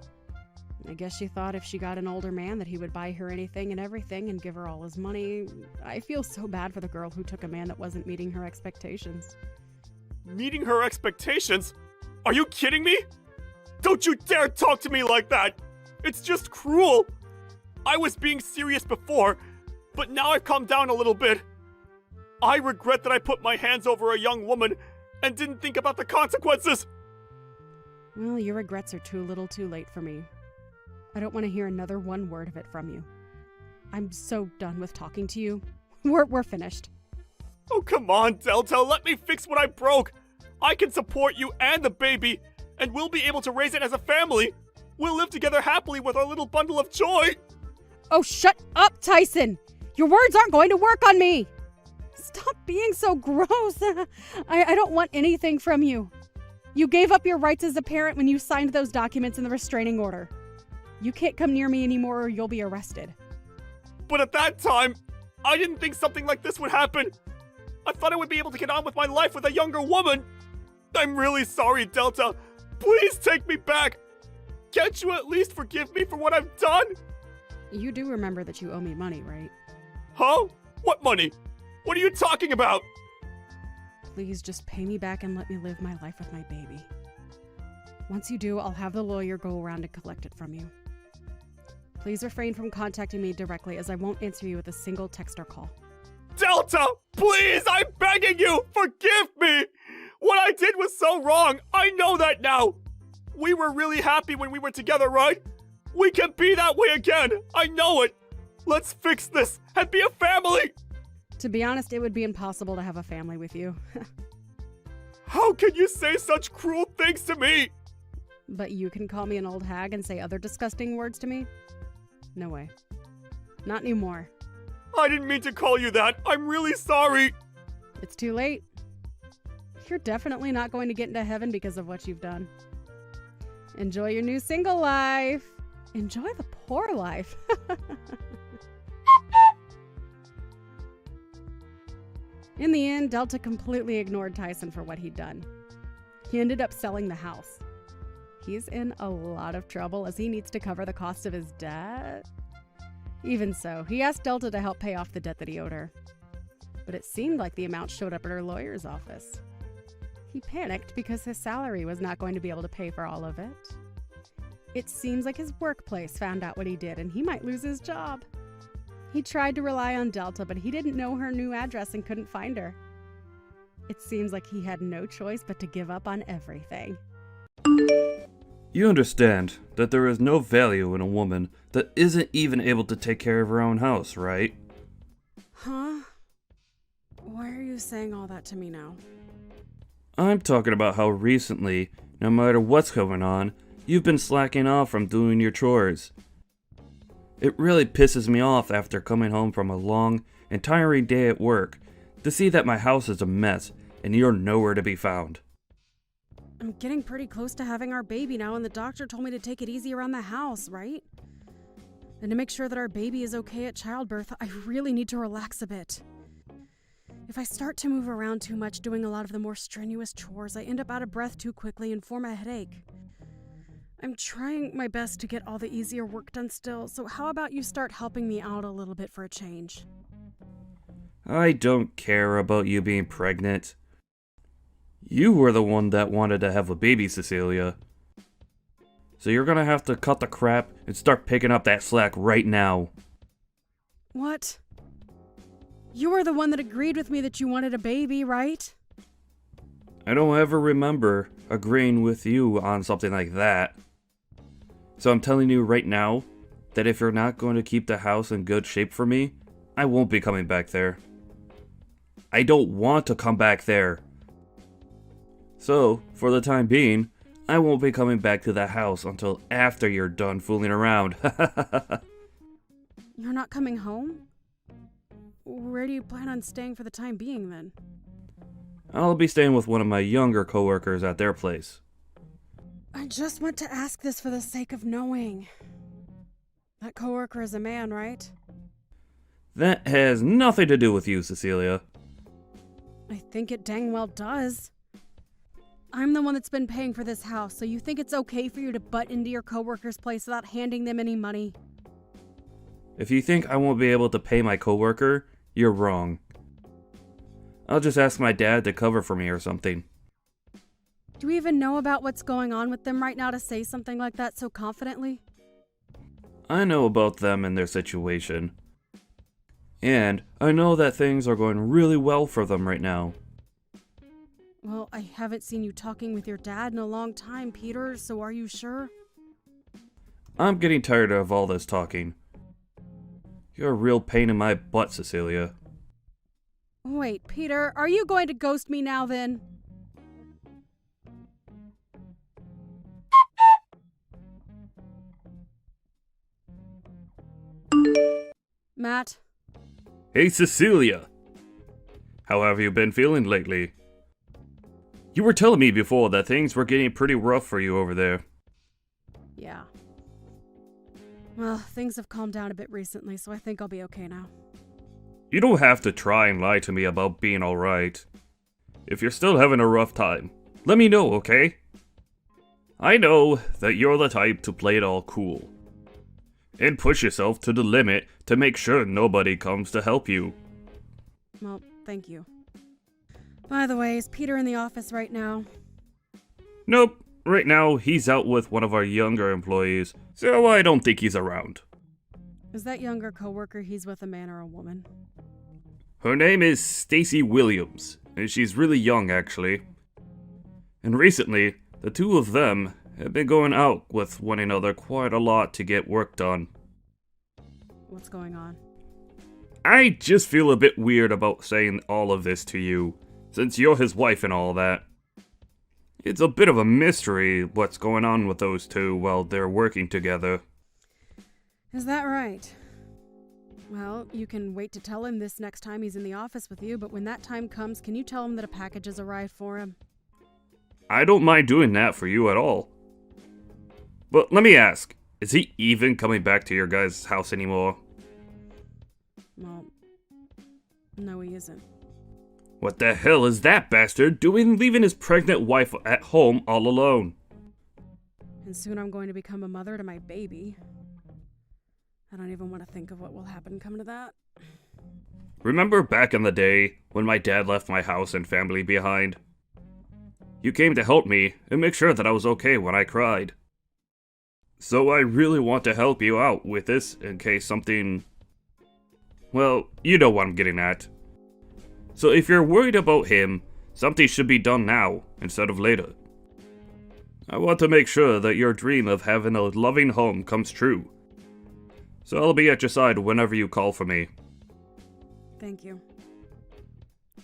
I guess she thought if she got an older man that he would buy her anything and everything and give her all his money. I feel so bad for the girl who took a man that wasn't meeting her expectations. Meeting her expectations? Are you kidding me? Don't you dare talk to me like that! It's just cruel! I was being serious before, but now I've calmed down a little bit. I regret that I put my hands over a young woman and didn't think about the consequences! Well, your regrets are too little too late for me. I don't want to hear another one word of it from you. I'm so done with talking to you. We're finished. Oh, come on, Delta. Let me fix what I broke. I can support you and the baby, and we'll be able to raise it as a family. We'll live together happily with our little bundle of joy. Oh, shut up, Tyson. Your words aren't going to work on me. Stop being so gross. I don't want anything from you. You gave up your rights as a parent when you signed those documents in the restraining order. You can't come near me anymore or you'll be arrested. But at that time, I didn't think something like this would happen. I thought I would be able to get on with my life with a younger woman. I'm really sorry, Delta. Please take me back. Can't you at least forgive me for what I've done? You do remember that you owe me money, right? Huh? What money? What are you talking about? Please just pay me back and let me live my life with my baby. Once you do, I'll have the lawyer go around and collect it from you. Please refrain from contacting me directly as I won't answer you with a single text or call. Delta, please, I'm begging you, forgive me. What I did was so wrong. I know that now. We were really happy when we were together, right? We can be that way again. I know it. Let's fix this and be a family. To be honest, it would be impossible to have a family with you. How can you say such cruel things to me? But you can call me an old hag and say other disgusting words to me? No way. Not anymore. I didn't mean to call you that. I'm really sorry. It's too late. You're definitely not going to get into heaven because of what you've done. Enjoy your new single life. Enjoy the poor life. In the end, Delta completely ignored Tyson for what he'd done. He ended up selling the house. He's in a lot of trouble as he needs to cover the cost of his debt. Even so, he asked Delta to help pay off the debt that he owed her. But it seemed like the amount showed up at her lawyer's office. He panicked because his salary was not going to be able to pay for all of it. It seems like his workplace found out what he did and he might lose his job. He tried to rely on Delta, but he didn't know her new address and couldn't find her. It seems like he had no choice but to give up on everything. You understand that there is no value in a woman that isn't even able to take care of her own house, right? Huh? Why are you saying all that to me now? I'm talking about how recently, no matter what's going on, you've been slacking off from doing your chores. It really pisses me off after coming home from a long and tiring day at work to see that my house is a mess and you're nowhere to be found. I'm getting pretty close to having our baby now, and the doctor told me to take it easy around the house, right? And to make sure that our baby is okay at childbirth, I really need to relax a bit. If I start to move around too much, doing a lot of the more strenuous chores, I end up out of breath too quickly and form a headache. I'm trying my best to get all the easier work done still, so how about you start helping me out a little bit for a change? I don't care about you being pregnant. You were the one that wanted to have a baby, Cecilia. So you're gonna have to cut the crap and start picking up that slack right now. What? You were the one that agreed with me that you wanted a baby, right? I don't ever remember agreeing with you on something like that. So I'm telling you right now that if you're not going to keep the house in good shape for me, I won't be coming back there. I don't want to come back there. So, for the time being, I won't be coming back to the house until after you're done fooling around. You're not coming home? Where do you plan on staying for the time being, then? I'll be staying with one of my younger coworkers at their place. I just want to ask this for the sake of knowing. That coworker is a man, right? That has nothing to do with you, Cecilia. I think it dang well does. I'm the one that's been paying for this house, so you think it's okay for you to butt into your coworker's place without handing them any money? If you think I won't be able to pay my coworker, you're wrong. I'll just ask my dad to cover for me or something. Do we even know about what's going on with them right now to say something like that so confidently? I know about them and their situation. And I know that things are going really well for them right now. Well, I haven't seen you talking with your dad in a long time, Peter, so are you sure? I'm getting tired of all this talking. You're a real pain in my butt, Cecilia. Wait, Peter, are you going to ghost me now then? Matt? Hey, Cecilia! How have you been feeling lately? You were telling me before that things were getting pretty rough for you over there. Yeah. Well, things have calmed down a bit recently, so I think I'll be okay now. You don't have to try and lie to me about being alright. If you're still having a rough time, let me know, okay? I know that you're the type to play it all cool. And push yourself to the limit to make sure nobody comes to help you. Well, thank you. By the way, is Peter in the office right now? Nope, right now he's out with one of our younger employees, so I don't think he's around. Is that younger coworker he's with a man or a woman? Her name is Stacy Williams, and she's really young actually. And recently, the two of them have been going out with one another quite a lot to get work done. What's going on? I just feel a bit weird about saying all of this to you, since you're his wife and all that. It's a bit of a mystery what's going on with those two while they're working together. Is that right? Well, you can wait to tell him this next time he's in the office with you, but when that time comes, can you tell him that a package has arrived for him? I don't mind doing that for you at all. But let me ask, is he even coming back to your guys' house anymore? Well, no he isn't. What the hell is that bastard doing leaving his pregnant wife at home all alone? And soon I'm going to become a mother to my baby. I don't even want to think of what will happen coming to that. Remember back in the day when my dad left my house and family behind? You came to help me and make sure that I was okay when I cried. So I really want to help you out with this in case something... Well, you know what I'm getting at. So if you're worried about him, something should be done now instead of later. I want to make sure that your dream of having a loving home comes true. So I'll be at your side whenever you call for me. Thank you.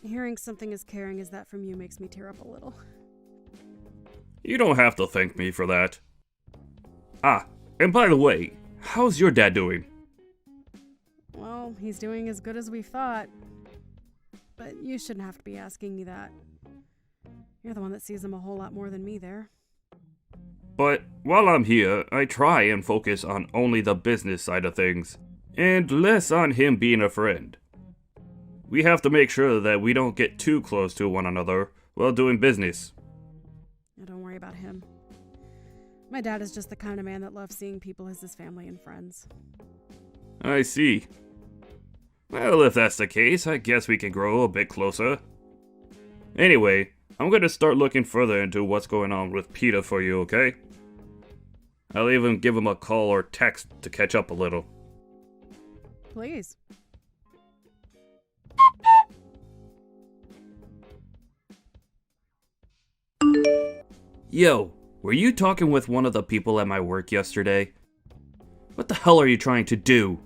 Hearing something as caring as that from you makes me tear up a little. You don't have to thank me for that. Ah, and by the way, how's your dad doing? Well, he's doing as good as we thought. But you shouldn't have to be asking me that. You're the one that sees him a whole lot more than me there. But while I'm here, I try and focus on only the business side of things, and less on him being a friend. We have to make sure that we don't get too close to one another while doing business. Don't worry about him. My dad is just the kind of man that loves seeing people as his family and friends. I see. Well, if that's the case, I guess we can grow a bit closer. Anyway, I'm gonna start looking further into what's going on with Peter for you, okay? I'll even give him a call or text to catch up a little. Please. Yo, were you talking with one of the people at my work yesterday? What the hell are you trying to do?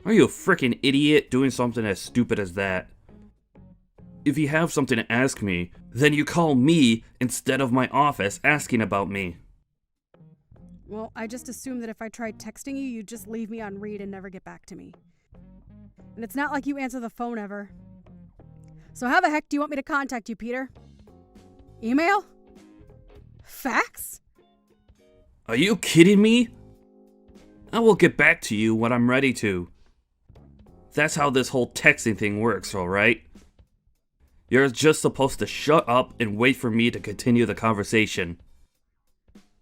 Are you a freaking idiot doing something as stupid as that? If you have something to ask me, then you call me instead of my office asking about me. Well, I just assumed that if I tried texting you, you'd just leave me on read and never get back to me. And it's not like you answer the phone ever. So how the heck do you want me to contact you, Peter? Email? Fax? Are you kidding me? I will get back to you when I'm ready to. That's how this whole texting thing works, alright? You're just supposed to shut up and wait for me to continue the conversation.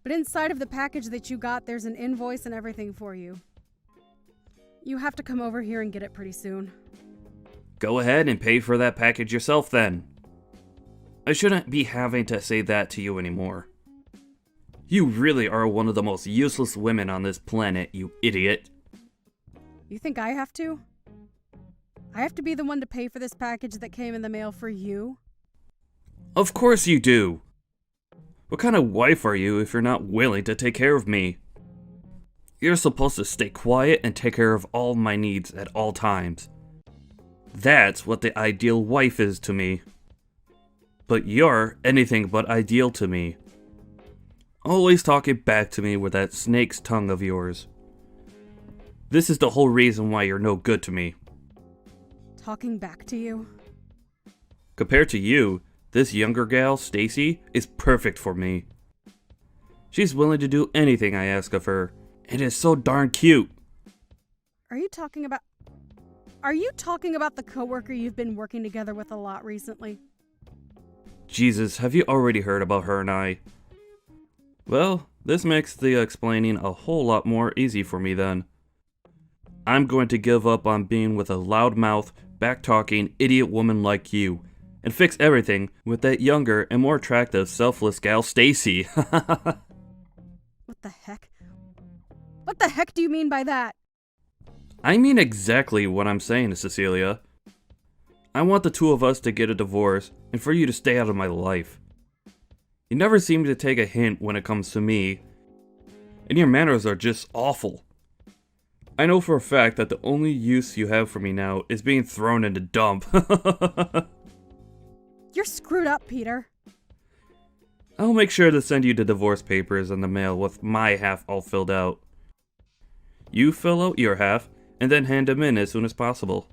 But inside of the package that you got, there's an invoice and everything for you. You have to come over here and get it pretty soon. Go ahead and pay for that package yourself then. I shouldn't be having to say that to you anymore. You really are one of the most useless women on this planet, you idiot. You think I have to? I have to be the one to pay for this package that came in the mail for you? Of course you do. What kind of wife are you if you're not willing to take care of me? You're supposed to stay quiet and take care of all my needs at all times. That's what the ideal wife is to me. But you're anything but ideal to me. Always talking back to me with that snake's tongue of yours. This is the whole reason why you're no good to me. Talking back to you? Compared to you, this younger gal, Stacy, is perfect for me. She's willing to do anything I ask of her, and is so darn cute. Are you talking about the coworker you've been working together with a lot recently? Jesus, have you already heard about her and I? Well, this makes the explaining a whole lot more easy for me then. I'm going to give up on being with a loudmouth, back-talking, idiot woman like you, and fix everything with that younger and more attractive, selfless gal, Stacy. What the heck? What the heck do you mean by that? I mean exactly what I'm saying, Cecilia. I want the two of us to get a divorce, and for you to stay out of my life. You never seem to take a hint when it comes to me, and your manners are just awful. I know for a fact that the only use you have for me now is being thrown in the dump. You're screwed up, Peter. I'll make sure to send you the divorce papers in the mail with my half all filled out. You fill out your half, and then hand them in as soon as possible.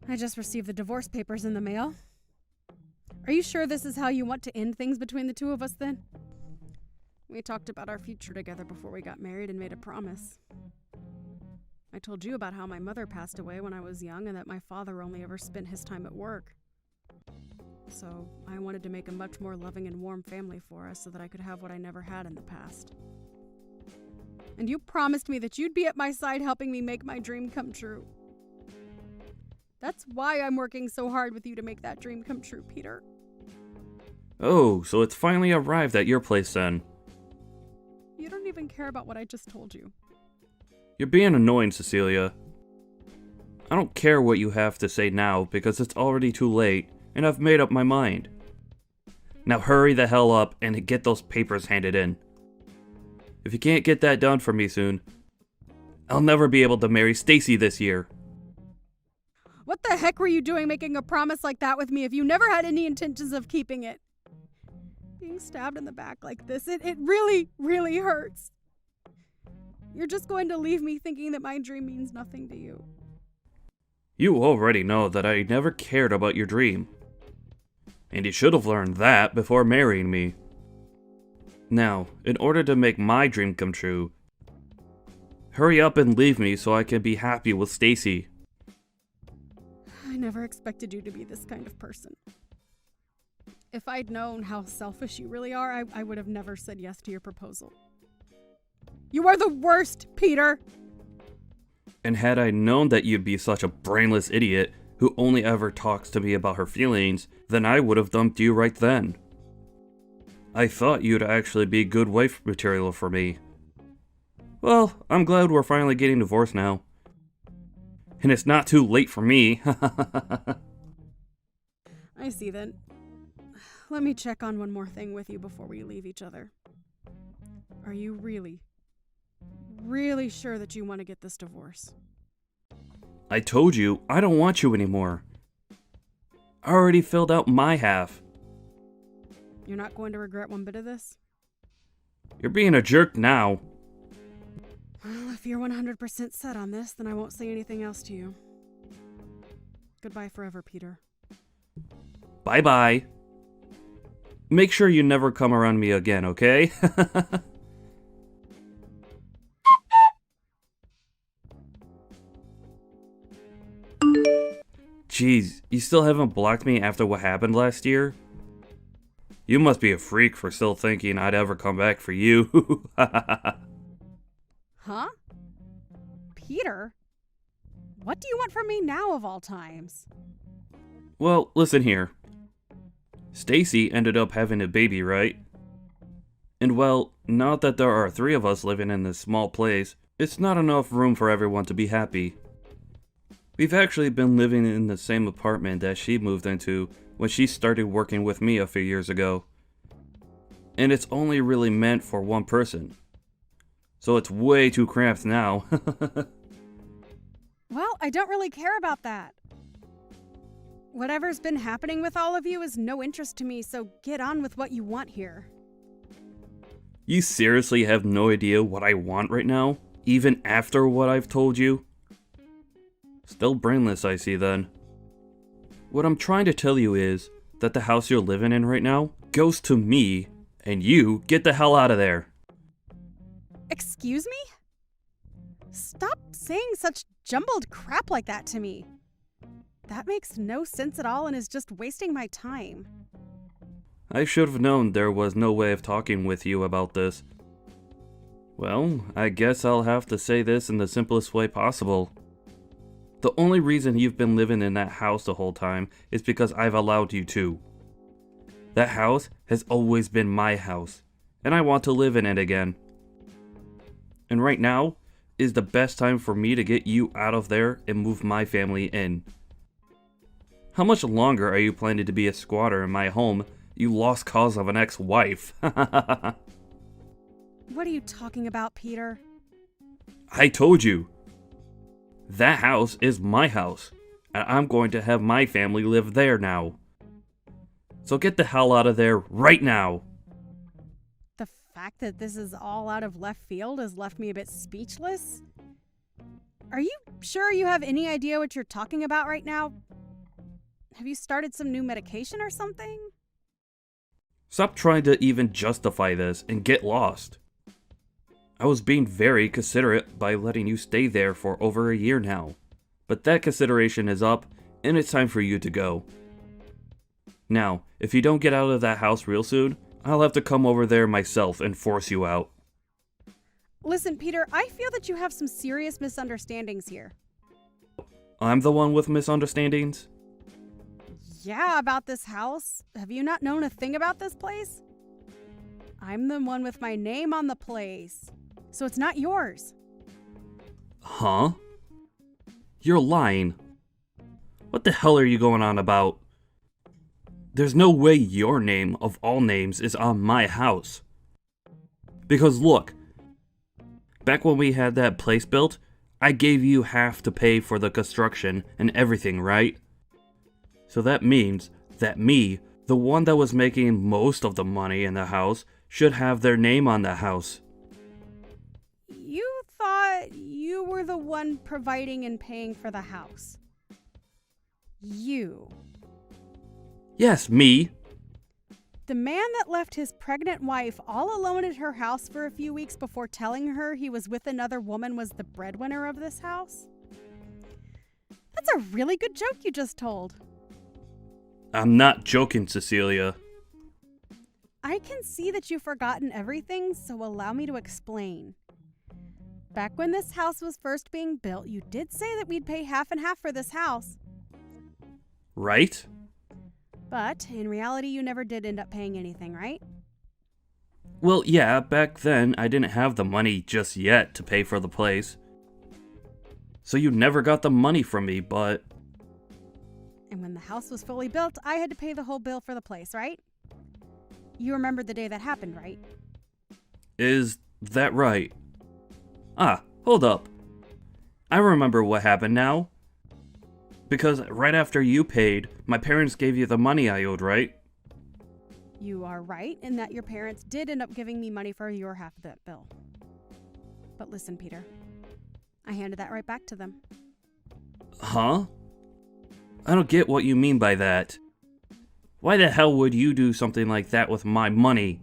I just received the divorce papers in the mail. Are you sure this is how you want to end things between the two of us then? We talked about our future together before we got married and made a promise. I told you about how my mother passed away when I was young and that my father only ever spent his time at work. So I wanted to make a much more loving and warm family for us so that I could have what I never had in the past. And you promised me that you'd be at my side helping me make my dream come true. That's why I'm working so hard with you to make that dream come true, Peter. Oh, so it's finally arrived at your place then. You don't even care about what I just told you. You're being annoying, Cecilia. I don't care what you have to say now because it's already too late and I've made up my mind. Now hurry the hell up and get those papers handed in. If you can't get that done for me soon, I'll never be able to marry Stacy this year. What the heck were you doing making a promise like that with me if you never had any intentions of keeping it? Being stabbed in the back like this, it really, really hurts. You're just going to leave me thinking that my dream means nothing to you. You already know that I never cared about your dream. And you should have learned that before marrying me. Now, in order to make my dream come true, hurry up and leave me so I can be happy with Stacy. I never expected you to be this kind of person. If I'd known how selfish you really are, I would have never said yes to your proposal. You are the worst, Peter! And had I known that you'd be such a brainless idiot who only ever talks to me about her feelings, then I would have dumped you right then. I thought you'd actually be good wife material for me. Well, I'm glad we're finally getting divorced now. And it's not too late for me. I see then. Let me check on one more thing with you before we leave each other. Are you really sure that you want to get this divorce? I told you, I don't want you anymore. I already filled out my half. You're not going to regret one bit of this? You're being a jerk now. Well, if you're 100% set on this, then I won't say anything else to you. Goodbye forever, Peter. Bye-bye. Make sure you never come around me again, okay? Jeez, you still haven't blocked me after what happened last year? You must be a freak for still thinking I'd ever come back for you. Huh? Peter? What do you want from me now of all times? Well, listen here. Stacy ended up having a baby, right? And well, now that there are 3 of us living in this small place, it's not enough room for everyone to be happy. We've actually been living in the same apartment that she moved into when she started working with me a few years ago. And it's only really meant for one person. So it's way too cramped now. Well, I don't really care about that. Whatever's been happening with all of you is no interest to me, so get on with what you want here. You seriously have no idea what I want right now? Even after what I've told you? Still brainless, I see then. What I'm trying to tell you is that the house you're living in right now goes to me, and you get the hell out of there. Excuse me? Stop saying such jumbled crap like that to me. That makes no sense at all and is just wasting my time. I should have known there was no way of talking with you about this. Well, I guess I'll have to say this in the simplest way possible. The only reason you've been living in that house the whole time is because I've allowed you to. That house has always been my house, and I want to live in it again. And right now is the best time for me to get you out of there and move my family in. How much longer are you planning to be a squatter in my home, you lost cause of an ex-wife? What are you talking about, Peter? I told you. That house is my house, and I'm going to have my family live there now. So get the hell out of there right now. The fact that this is all out of left field has left me a bit speechless. Are you sure you have any idea what you're talking about right now? Have you started some new medication or something? Stop trying to even justify this and get lost. I was being very considerate by letting you stay there for over a year now, but that consideration is up and it's time for you to go. Now, if you don't get out of that house real soon, I'll have to come over there myself and force you out. Listen, Peter, I feel that you have some serious misunderstandings here. I'm the one with misunderstandings? Yeah, about this house. Have you not known a thing about this place? I'm the one with my name on the place, so it's not yours. Huh? You're lying. What the hell are you going on about? There's no way your name, of all names, is on my house. Because look, back when we had that place built, I gave you half to pay for the construction and everything, right? So that means that me, the one that was making most of the money in the house, should have their name on the house. You thought you were the one providing and paying for the house. You. Yes, me. The man that left his pregnant wife all alone at her house for a few weeks before telling her he was with another woman was the breadwinner of this house? That's a really good joke you just told. I'm not joking, Cecilia. I can see that you've forgotten everything, so allow me to explain. Back when this house was first being built, you did say that we'd pay half and half for this house. Right? But in reality, you never did end up paying anything, right? Well, yeah, back then I didn't have the money just yet to pay for the place. So you never got the money from me, but... And when the house was fully built, I had to pay the whole bill for the place, right? You remember the day that happened, right? Is that right? Ah, hold up. I remember what happened now. Because right after you paid, my parents gave you the money I owed, right? You are right in that your parents did end up giving me money for your half of that bill. But listen, Peter, I handed that right back to them. Huh? I don't get what you mean by that. Why the hell would you do something like that with my money?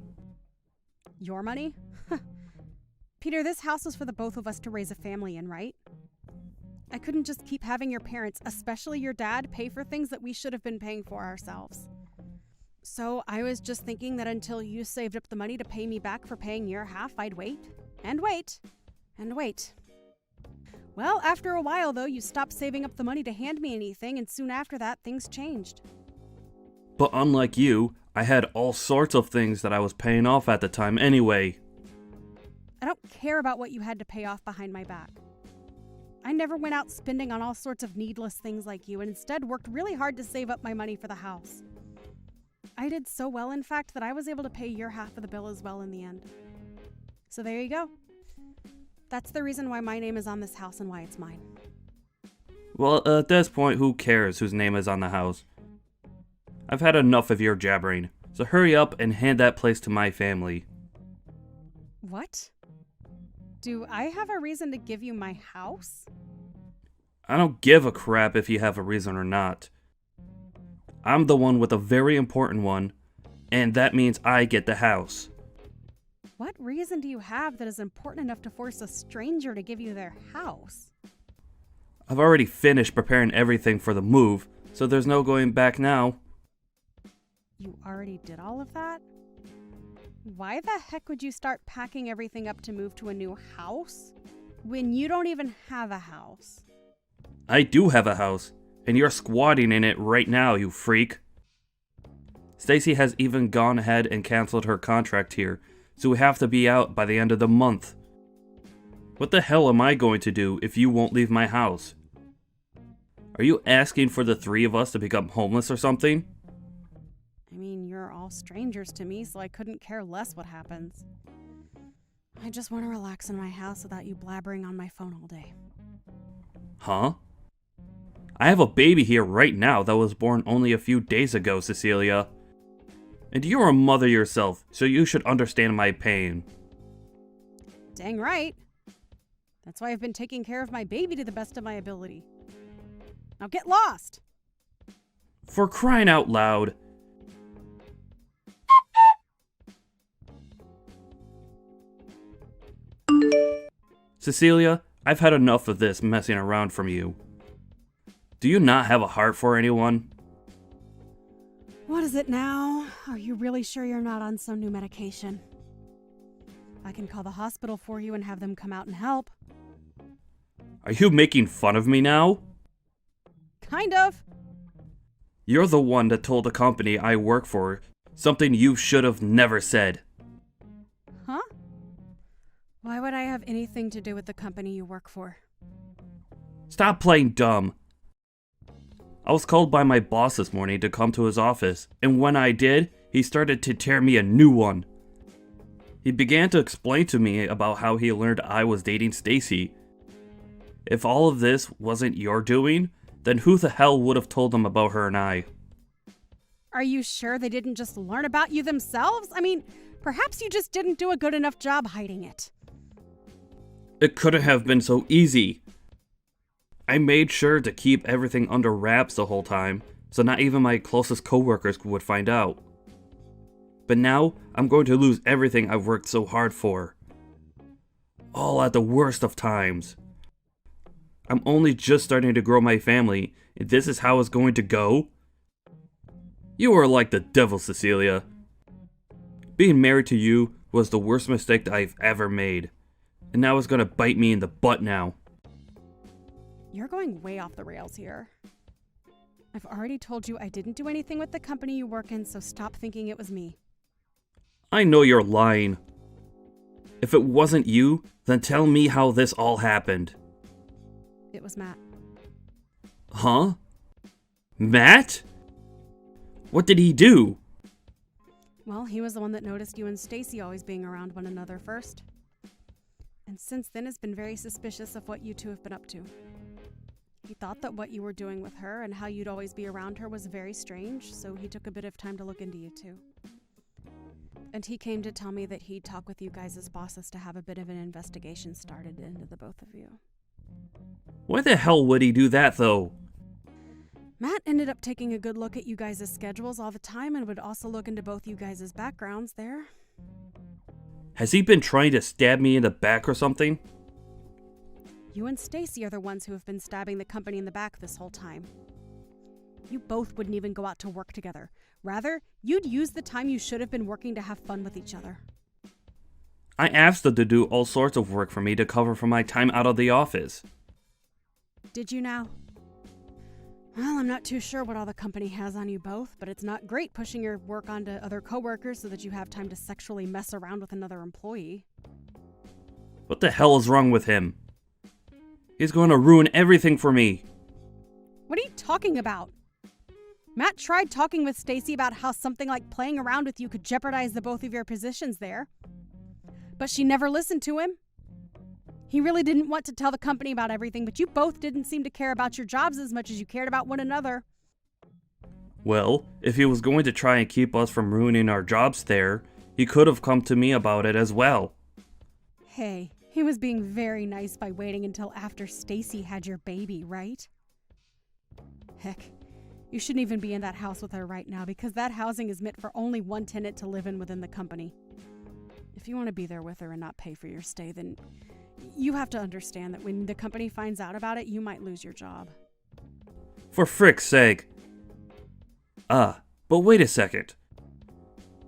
Your money? Peter, this house was for the both of us to raise a family in, right? I couldn't just keep having your parents, especially your dad, pay for things that we should have been paying for ourselves. So I was just thinking that until you saved up the money to pay me back for paying your half, I'd wait, and wait, and wait. Well, after a while, though, you stopped saving up the money to hand me anything, and soon after that, things changed. But unlike you, I had all sorts of things that I was paying off at the time anyway. I don't care about what you had to pay off behind my back. I never went out spending on all sorts of needless things like you, and instead worked really hard to save up my money for the house. I did so well, in fact, that I was able to pay your half of the bill as well in the end. So there you go. That's the reason why my name is on this house and why it's mine. Well, at this point, who cares whose name is on the house? I've had enough of your jabbering, so hurry up and hand that place to my family. What? Do I have a reason to give you my house? I don't give a crap if you have a reason or not. I'm the one with a very important one, and that means I get the house. What reason do you have that is important enough to force a stranger to give you their house? I've already finished preparing everything for the move, so there's no going back now. You already did all of that? Why the heck would you start packing everything up to move to a new house when you don't even have a house? I do have a house, and you're squatting in it right now, you freak. Stacy has even gone ahead and canceled her contract here, so we have to be out by the end of the month. What the hell am I going to do if you won't leave my house? Are you asking for the three of us to become homeless or something? I mean, you're all strangers to me, so I couldn't care less what happens. I just want to relax in my house without you blabbering on my phone all day. Huh? I have a baby here right now that was born only a few days ago, Cecilia. And you're a mother yourself, so you should understand my pain. Dang right. That's why I've been taking care of my baby to the best of my ability. Now get lost! For crying out loud. Cecilia, I've had enough of this messing around from you. Do you not have a heart for anyone? What is it now? Are you really sure you're not on some new medication? I can call the hospital for you and have them come out and help. Are you making fun of me now? Kind of. You're the one that told the company I work for something you should have never said. Huh? Why would I have anything to do with the company you work for? Stop playing dumb. I was called by my boss this morning to come to his office, and when I did, he started to tear me a new one. He began to explain to me about how he learned I was dating Stacy. If all of this wasn't your doing, then who the hell would have told him about her and I? Are you sure they didn't just learn about you themselves? I mean, perhaps you just didn't do a good enough job hiding it. It couldn't have been so easy. I made sure to keep everything under wraps the whole time, so not even my closest coworkers would find out. But now, I'm going to lose everything I've worked so hard for. All at the worst of times. I'm only just starting to grow my family, and this is how it's going to go? You are like the devil, Cecilia. Being married to you was the worst mistake that I've ever made, and now it's gonna bite me in the butt now. You're going way off the rails here. I've already told you I didn't do anything with the company you work in, so stop thinking it was me. I know you're lying. If it wasn't you, then tell me how this all happened. It was Matt. Huh? Matt? What did he do? Well, he was the one that noticed you and Stacy always being around one another first. And since then has been very suspicious of what you two have been up to. He thought that what you were doing with her and how you'd always be around her was very strange, so he took a bit of time to look into you two. And he came to tell me that he'd talk with you guys as bosses to have a bit of an investigation started into the both of you. Why the hell would he do that, though? Matt ended up taking a good look at you guys' schedules all the time and would also look into both you guys' backgrounds there. Has he been trying to stab me in the back or something? You and Stacy are the ones who have been stabbing the company in the back this whole time. You both wouldn't even go out to work together. Rather, you'd use the time you should have been working to have fun with each other. I asked them to do all sorts of work for me to cover for my time out of the office. Did you now? Well, I'm not too sure what all the company has on you both, but it's not great pushing your work onto other coworkers so that you have time to sexually mess around with another employee. What the hell is wrong with him? He's going to ruin everything for me. What are you talking about? Matt tried talking with Stacy about how something like playing around with you could jeopardize the both of your positions there. But she never listened to him. He really didn't want to tell the company about everything, but you both didn't seem to care about your jobs as much as you cared about one another. Well, if he was going to try and keep us from ruining our jobs there, he could have come to me about it as well. Hey, he was being very nice by waiting until after Stacy had your baby, right? Heck, you shouldn't even be in that house with her right now because that housing is meant for only one tenant to live in within the company. If you want to be there with her and not pay for your stay, then you have to understand that when the company finds out about it, you might lose your job. For frick's sake. But wait a second.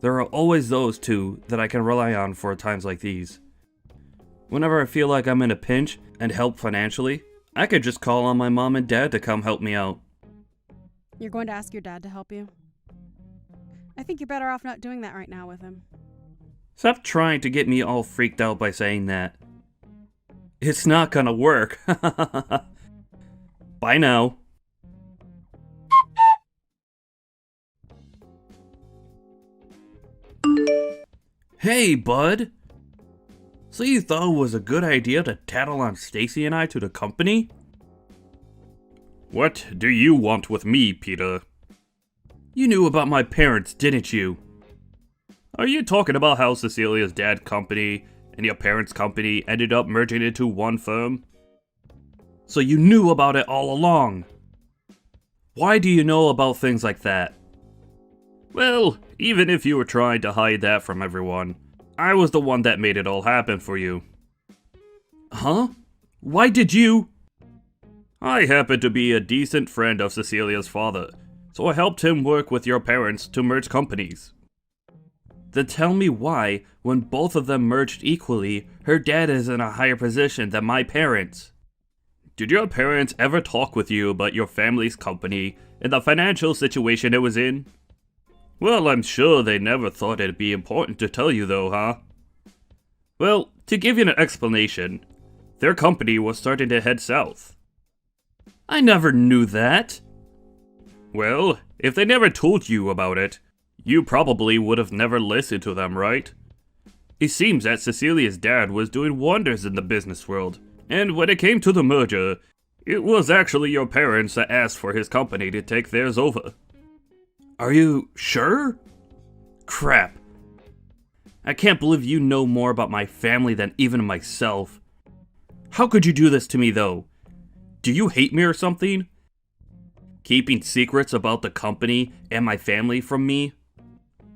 There are always those two that I can rely on for times like these. Whenever I feel like I'm in a pinch and help financially, I could just call on my mom and dad to come help me out. You're going to ask your dad to help you? I think you're better off not doing that right now with him. Stop trying to get me all freaked out by saying that. It's not gonna work. Bye now. Hey, bud. So you thought it was a good idea to tattle on Stacy and I to the company? What do you want with me, Peter? You knew about my parents, didn't you? Are you talking about how Cecilia's dad's company and your parents' company ended up merging into one firm? So you knew about it all along. Why do you know about things like that? Well, even if you were trying to hide that from everyone, I was the one that made it all happen for you. Huh? Why did you? I happen to be a decent friend of Cecilia's father, so I helped him work with your parents to merge companies. Then tell me why, when both of them merged equally, her dad is in a higher position than my parents. Did your parents ever talk with you about your family's company and the financial situation it was in? Well, I'm sure they never thought it'd be important to tell you though, huh? Well, to give you an explanation, their company was starting to head south. I never knew that. Well, if they never told you about it, you probably would have never listened to them, right? It seems that Cecilia's dad was doing wonders in the business world, and when it came to the merger, it was actually your parents that asked for his company to take theirs over. Are you sure? Crap. I can't believe you know more about my family than even myself. How could you do this to me, though? Do you hate me or something? Keeping secrets about the company and my family from me?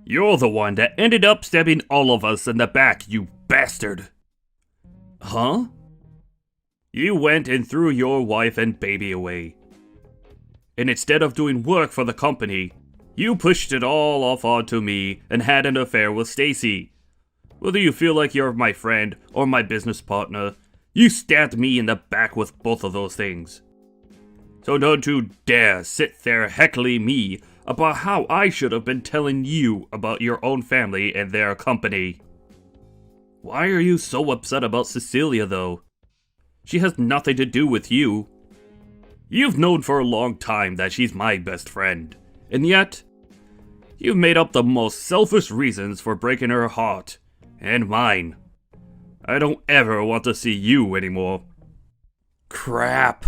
You're the one that ended up stabbing all of us in the back, you bastard! Huh? You went and threw your wife and baby away. And instead of doing work for the company, you pushed it all off onto me and had an affair with Stacy. Whether you feel like you're my friend or my business partner, you stabbed me in the back with both of those things. So don't you dare sit there heckling me about how I should have been telling you about your own family and their company. Why are you so upset about Cecilia, though? She has nothing to do with you. You've known for a long time that she's my best friend, and yet, you've made up the most selfish reasons for breaking her heart, and mine. I don't ever want to see you anymore. Crap.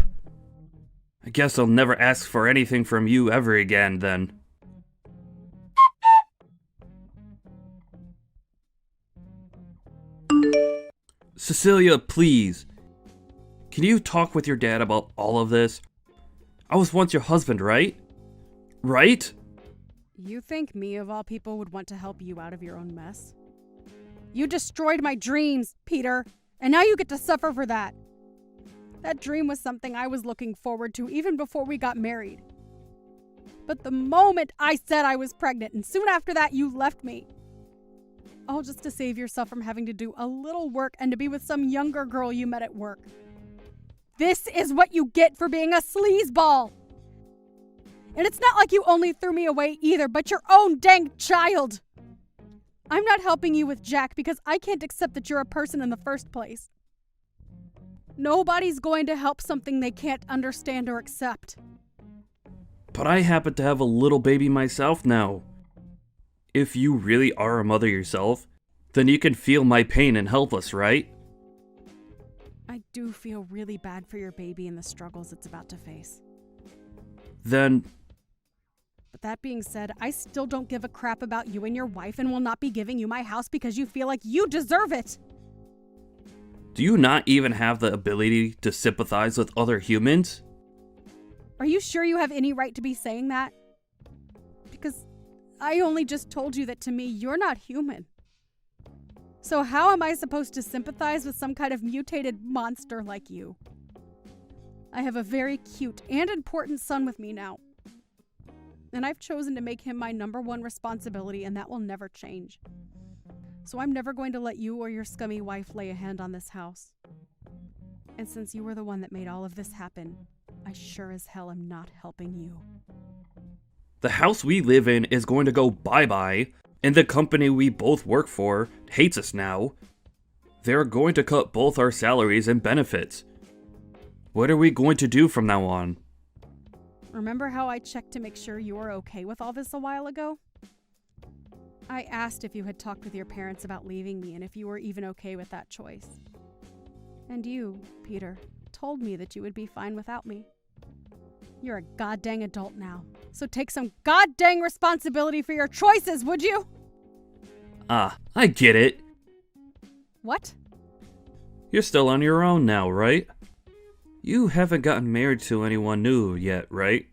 I guess I'll never ask for anything from you ever again, then. Cecilia, please. Can you talk with your dad about all of this? I was once your husband, right? Right? You think me, of all people, would want to help you out of your own mess? You destroyed my dreams, Peter, and now you get to suffer for that. That dream was something I was looking forward to even before we got married. But the moment I said I was pregnant, and soon after that you left me, all just to save yourself from having to do a little work and to be with some younger girl you met at work. This is what you get for being a sleazeball. And it's not like you only threw me away either, but your own dang child. I'm not helping you with Jack because I can't accept that you're a person in the first place. Nobody's going to help something they can't understand or accept. But I happen to have a little baby myself now. If you really are a mother yourself, then you can feel my pain and help us, right? I do feel really bad for your baby and the struggles it's about to face. Then... But that being said, I still don't give a crap about you and your wife and will not be giving you my house because you feel like you deserve it. Do you not even have the ability to sympathize with other humans? Are you sure you have any right to be saying that? Because I only just told you that to me, you're not human. So how am I supposed to sympathize with some kind of mutated monster like you? I have a very cute and important son with me now. And I've chosen to make him my #1 responsibility, and that will never change. So I'm never going to let you or your scummy wife lay a hand on this house. And since you were the one that made all of this happen, I sure as hell am not helping you. The house we live in is going to go bye-bye, and the company we both work for hates us now. They're going to cut both our salaries and benefits. What are we going to do from now on? Remember how I checked to make sure you were okay with all this a while ago? I asked if you had talked with your parents about leaving me and if you were even okay with that choice. And you, Peter, told me that you would be fine without me. You're a goddamn adult now, so take some goddamn responsibility for your choices, would you? I get it. What? You're still on your own now, right? You haven't gotten married to anyone new yet, right?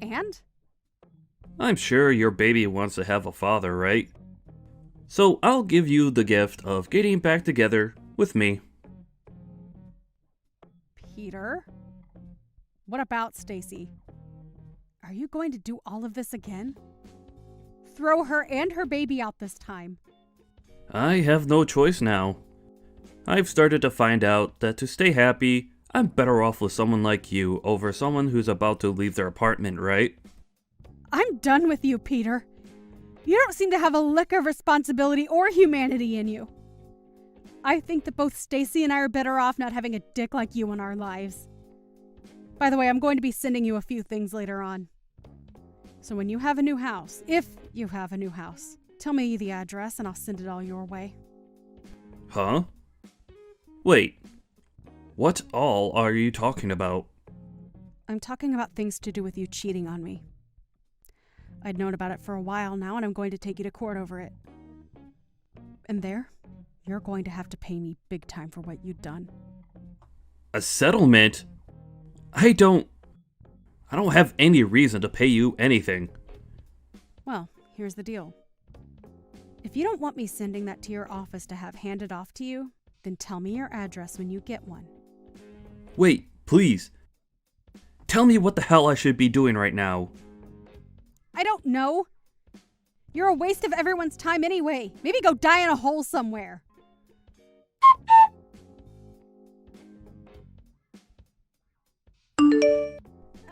And? I'm sure your baby wants to have a father, right? So I'll give you the gift of getting back together with me. Peter? What about Stacy? Are you going to do all of this again? Throw her and her baby out this time. I have no choice now. I've started to find out that to stay happy, I'm better off with someone like you over someone who's about to leave their apartment, right? I'm done with you, Peter. You don't seem to have a lick of responsibility or humanity in you. I think that both Stacy and I are better off not having a dick like you in our lives. By the way, I'm going to be sending you a few things later on. So when you have a new house, if you have a new house, tell me the address and I'll send it all your way. Huh? Wait. What all are you talking about? I'm talking about things to do with you cheating on me. I'd known about it for a while now, and I'm going to take you to court over it. And there, you're going to have to pay me big time for what you've done. A settlement? I don't have any reason to pay you anything. Well, here's the deal. If you don't want me sending that to your office to have handed off to you, then tell me your address when you get one. Wait, please. Tell me what the hell I should be doing right now. I don't know. You're a waste of everyone's time anyway. Maybe go die in a hole somewhere.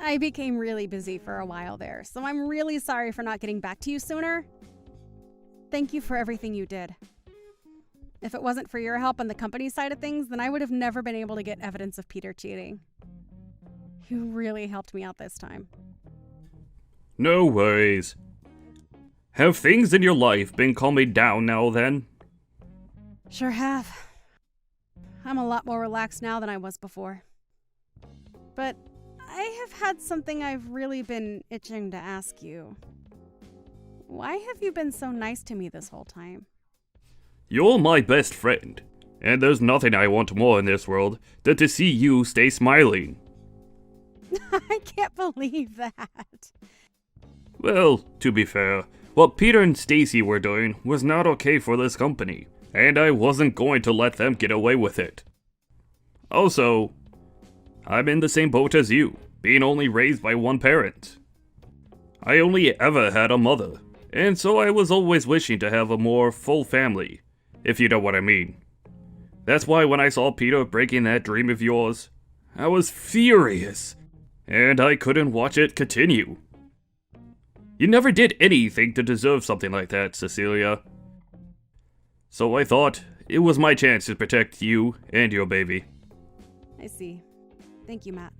I became really busy for a while there, so I'm really sorry for not getting back to you sooner. Thank you for everything you did. If it wasn't for your help on the company side of things, then I would have never been able to get evidence of Peter cheating. You really helped me out this time. No worries. Have things in your life been calming down now then? Sure have. I'm a lot more relaxed now than I was before. But I have had something I've really been itching to ask you. Why have you been so nice to me this whole time? You're my best friend, and there's nothing I want more in this world than to see you stay smiling. I can't believe that. Well, to be fair, what Peter and Stacy were doing was not okay for this company, and I wasn't going to let them get away with it. Also, I'm in the same boat as you, being only raised by one parent. I only ever had a mother, and so I was always wishing to have a more full family, if you know what I mean. That's why when I saw Peter breaking that dream of yours, I was furious, and I couldn't watch it continue. You never did anything to deserve something like that, Cecilia. So I thought it was my chance to protect you and your baby. I see. Thank you, Matt.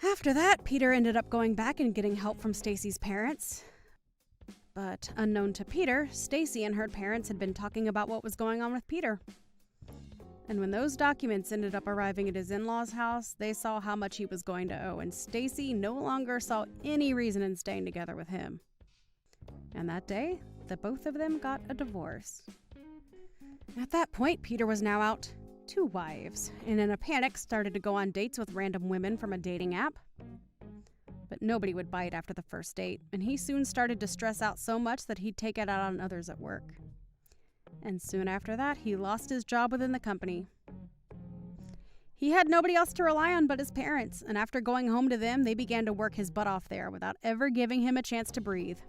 After that, Peter ended up going back and getting help from Stacy's parents. But unknown to Peter, Stacy and her parents had been talking about what was going on with Peter. And when those documents ended up arriving at his in-laws' house, they saw how much he was going to owe, and Stacy no longer saw any reason in staying together with him. And that day, the both of them got a divorce. At that point, Peter was now out 2 wives, and in a panic started to go on dates with random women from a dating app. But nobody would bite after the first date, and he soon started to stress out so much that he'd take it out on others at work. And soon after that, he lost his job within the company. He had nobody else to rely on but his parents, and after going home to them, they began to work his butt off there without ever giving him a chance to breathe.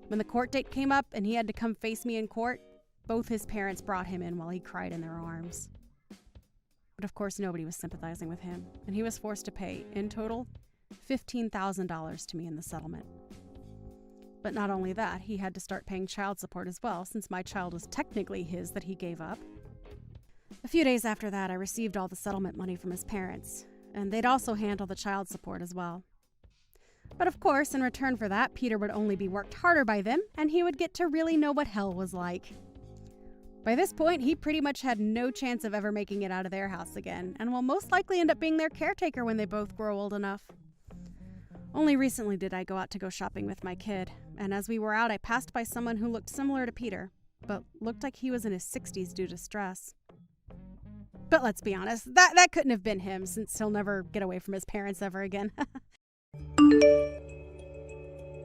When the court date came up and he had to come face me in court, both his parents brought him in while he cried in their arms. But of course, nobody was sympathizing with him, and he was forced to pay, in total, $15,000 to me in the settlement. But not only that, he had to start paying child support as well, since my child was technically his that he gave up. A few days after that, I received all the settlement money from his parents, and they'd also handle the child support as well. But of course, in return for that, Peter would only be worked harder by them, and he would get to really know what hell was like. By this point, he pretty much had no chance of ever making it out of their house again, and will most likely end up being their caretaker when they both grow old enough. Only recently did I go out to go shopping with my kid, and as we were out, I passed by someone who looked similar to Peter, but looked like he was in his 60s due to stress. But let's be honest, that couldn't have been him, since he'll never get away from his parents ever again.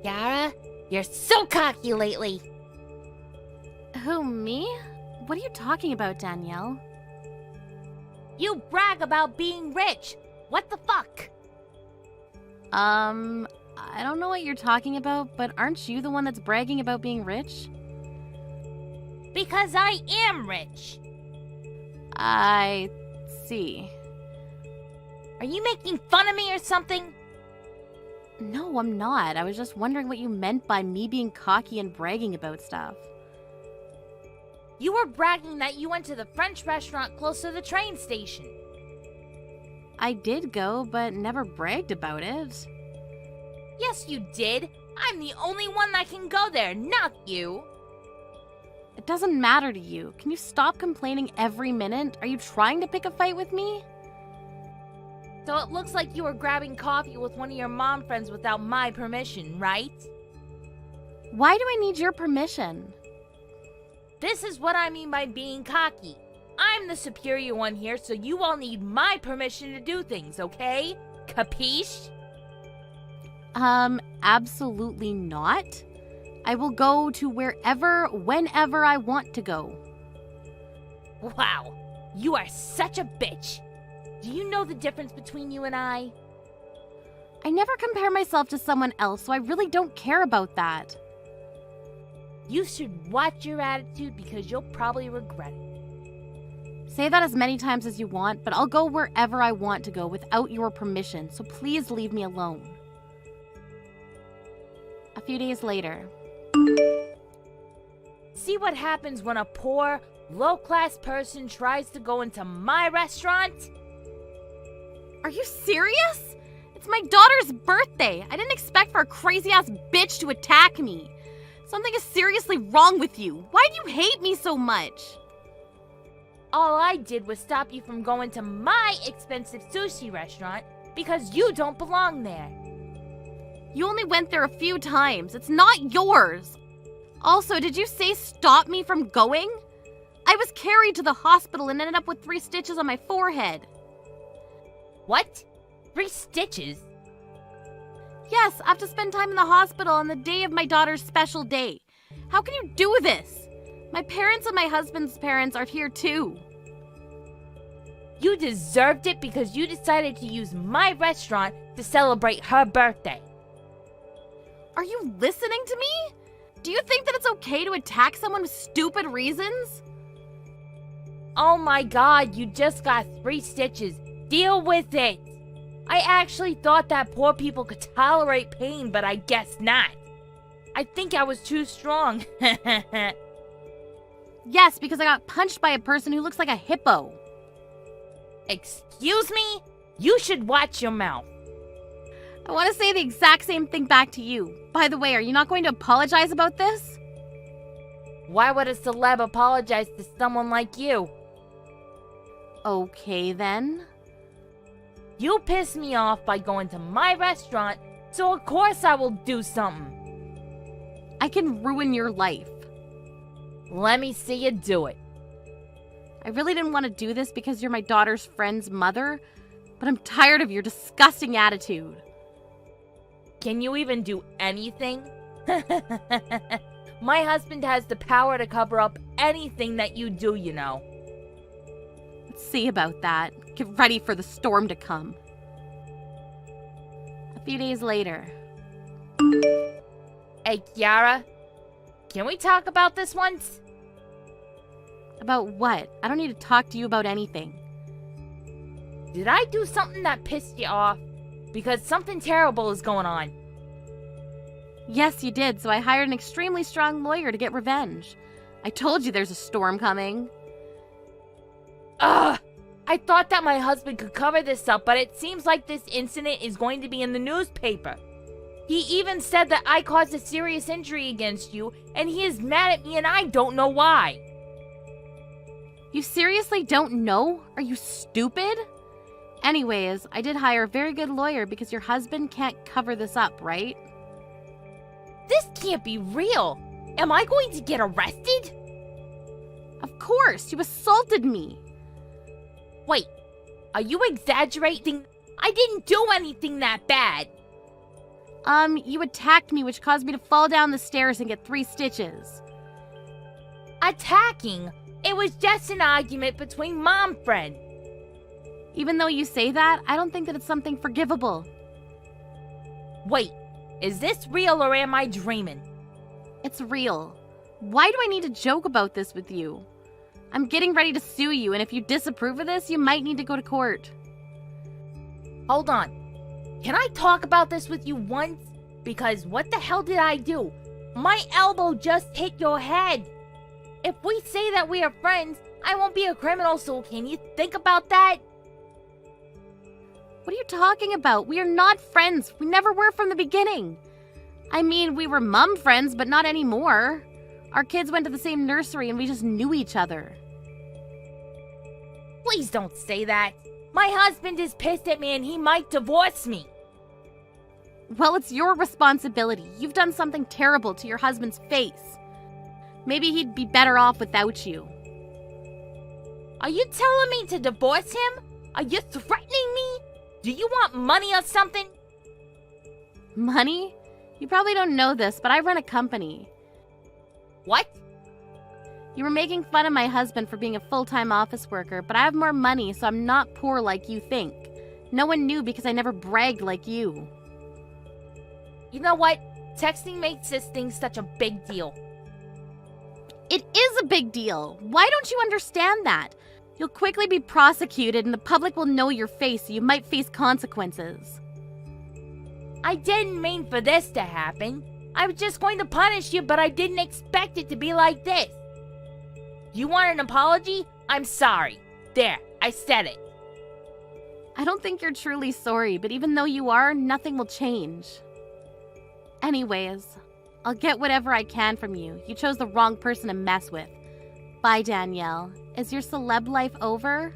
Yara, you're so cocky lately. Who, me? What are you talking about, Danielle? You brag about being rich. What the fuck? I don't know what you're talking about, but aren't you the one that's bragging about being rich? Because I am rich. I see. Are you making fun of me or something? No, I'm not. I was just wondering what you meant by me being cocky and bragging about stuff. You were bragging that you went to the French restaurant close to the train station. I did go, but never bragged about it. Yes, you did. I'm the only one that can go there, not you. It doesn't matter to you. Can you stop complaining every minute? Are you trying to pick a fight with me? So it looks like you were grabbing coffee with one of your mom friends without my permission, right? Why do I need your permission? This is what I mean by being cocky. I'm the superior one here, so you all need my permission to do things, okay? Capiche? Absolutely not. I will go to wherever, whenever I want to go. Wow, you are such a bitch. Do you know the difference between you and I? I never compare myself to someone else, so I really don't care about that. You should watch your attitude because you'll probably regret it. Say that as many times as you want, but I'll go wherever I want to go without your permission, so please leave me alone. A few days later. See what happens when a poor, low-class person tries to go into my restaurant? Are you serious? It's my daughter's birthday. I didn't expect for a crazy-ass bitch to attack me. Something is seriously wrong with you. Why do you hate me so much? All I did was stop you from going to my expensive sushi restaurant because you don't belong there. You only went there a few times. It's not yours. Also, did you say stop me from going? I was carried to the hospital and ended up with 3 stitches on my forehead. What? 3 stitches? Yes, I have to spend time in the hospital on the day of my daughter's special day. How can you do this? My parents and my husband's parents are here too. You deserved it because you decided to use my restaurant to celebrate her birthday. Are you listening to me? Do you think that it's okay to attack someone with stupid reasons? Oh my god, you just got 3 stitches. Deal with it. I actually thought that poor people could tolerate pain, but I guess not. I think I was too strong. Yes, because I got punched by a person who looks like a hippo. Excuse me? You should watch your mouth. I want to say the exact same thing back to you. By the way, are you not going to apologize about this? Why would a celeb apologize to someone like you? Okay, then. You pissed me off by going to my restaurant, so of course I will do something. I can ruin your life. Let me see you do it. I really didn't want to do this because you're my daughter's friend's mother, but I'm tired of your disgusting attitude. Can you even do anything? My husband has the power to cover up anything that you do, you know. Let's see about that. Get ready for the storm to come. A few days later. Hey, Kiara, can we talk about this once? About what? I don't need to talk to you about anything. Did I do something that pissed you off? Because something terrible is going on. Yes, you did, so I hired an extremely strong lawyer to get revenge. I told you there's a storm coming. Ugh! I thought that my husband could cover this up, but it seems like this incident is going to be in the newspaper. He even said that I caused a serious injury against you, and he is mad at me and I don't know why. You seriously don't know? Are you stupid? Anyways, I did hire a very good lawyer because your husband can't cover this up, right? This can't be real. Am I going to get arrested? Of course, you assaulted me. Wait, are you exaggerating? I didn't do anything that bad. You attacked me, which caused me to fall down the stairs and get 3 stitches. Attacking? It was just an argument between mom friends. Even though you say that, I don't think that it's something forgivable. Wait, is this real or am I dreaming? It's real. Why do I need to joke about this with you? I'm getting ready to sue you, and if you disapprove of this, you might need to go to court. Hold on. Can I talk about this with you once? Because what the hell did I do? My elbow just hit your head. If we say that we are friends, I won't be a criminal, so can you think about that? What are you talking about? We are not friends. We never were from the beginning. I mean, we were mum friends, but not anymore. Our kids went to the same nursery and we just knew each other. Please don't say that. My husband is pissed at me and he might divorce me. Well, it's your responsibility. You've done something terrible to your husband's face. Maybe he'd be better off without you. Are you telling me to divorce him? Are you threatening me? Do you want money or something? Money? You probably don't know this, but I run a company. What? You were making fun of my husband for being a full-time office worker, but I have more money, so I'm not poor like you think. No one knew because I never bragged like you. You know what? Texting makes this thing such a big deal. It is a big deal. Why don't you understand that? You'll quickly be prosecuted and the public will know your face, so you might face consequences. I didn't mean for this to happen. I was just going to punish you, but I didn't expect it to be like this. You want an apology? I'm sorry. There, I said it. I don't think you're truly sorry, but even though you are, nothing will change. Anyways, I'll get whatever I can from you. You chose the wrong person to mess with. Bye, Danielle. Is your celeb life over?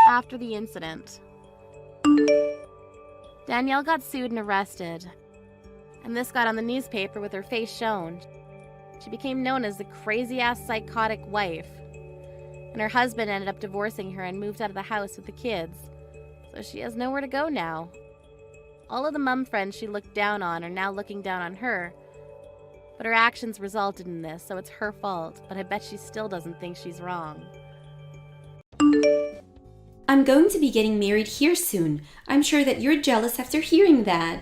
After the incident, Danielle got sued and arrested. And this got on the newspaper with her face shown. She became known as the crazy-ass psychotic wife. And her husband ended up divorcing her and moved out of the house with the kids. So she has nowhere to go now. All of the mum friends she looked down on are now looking down on her. But her actions resulted in this, so it's her fault. But I bet she still doesn't think she's wrong. I'm going to be getting married here soon. I'm sure that you're jealous after hearing that.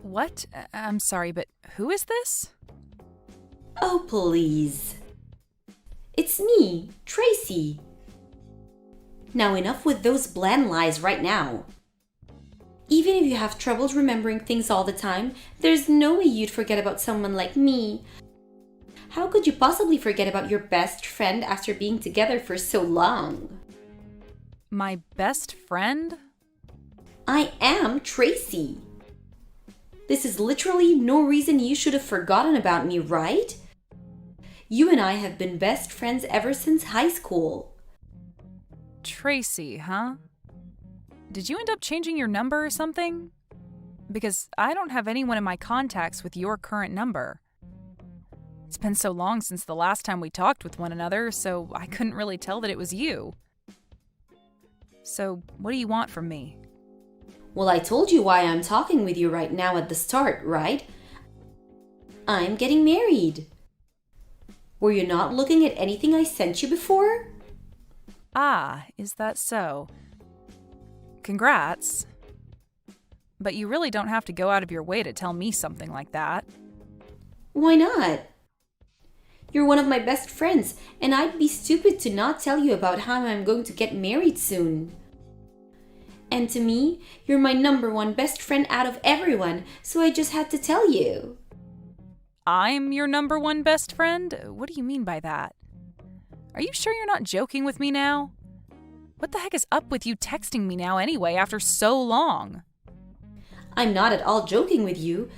What? I'm sorry, but who is this? Oh, please. It's me, Tracy. Now enough with those bland lies right now. Even if you have troubles remembering things all the time, there's no way you'd forget about someone like me. How could you possibly forget about your best friend after being together for so long? My best friend? I am Tracy. This is literally no reason you should have forgotten about me, right? You and I have been best friends ever since high school. Tracy, huh? Did you end up changing your number or something? Because I don't have anyone in my contacts with your current number. It's been so long since the last time we talked with one another, so I couldn't really tell that it was you. So, what do you want from me? Well, I told you why I'm talking with you right now at the start, right? I'm getting married. Were you not looking at anything I sent you before? Ah, is that so? Congrats. But you really don't have to go out of your way to tell me something like that. Why not? You're one of my best friends, and I'd be stupid to not tell you about how I'm going to get married soon. And to me, you're my number one best friend out of everyone, so I just had to tell you. I'm your number one best friend? What do you mean by that? Are you sure you're not joking with me now? What the heck is up with you texting me now anyway after so long? I'm not at all joking with you.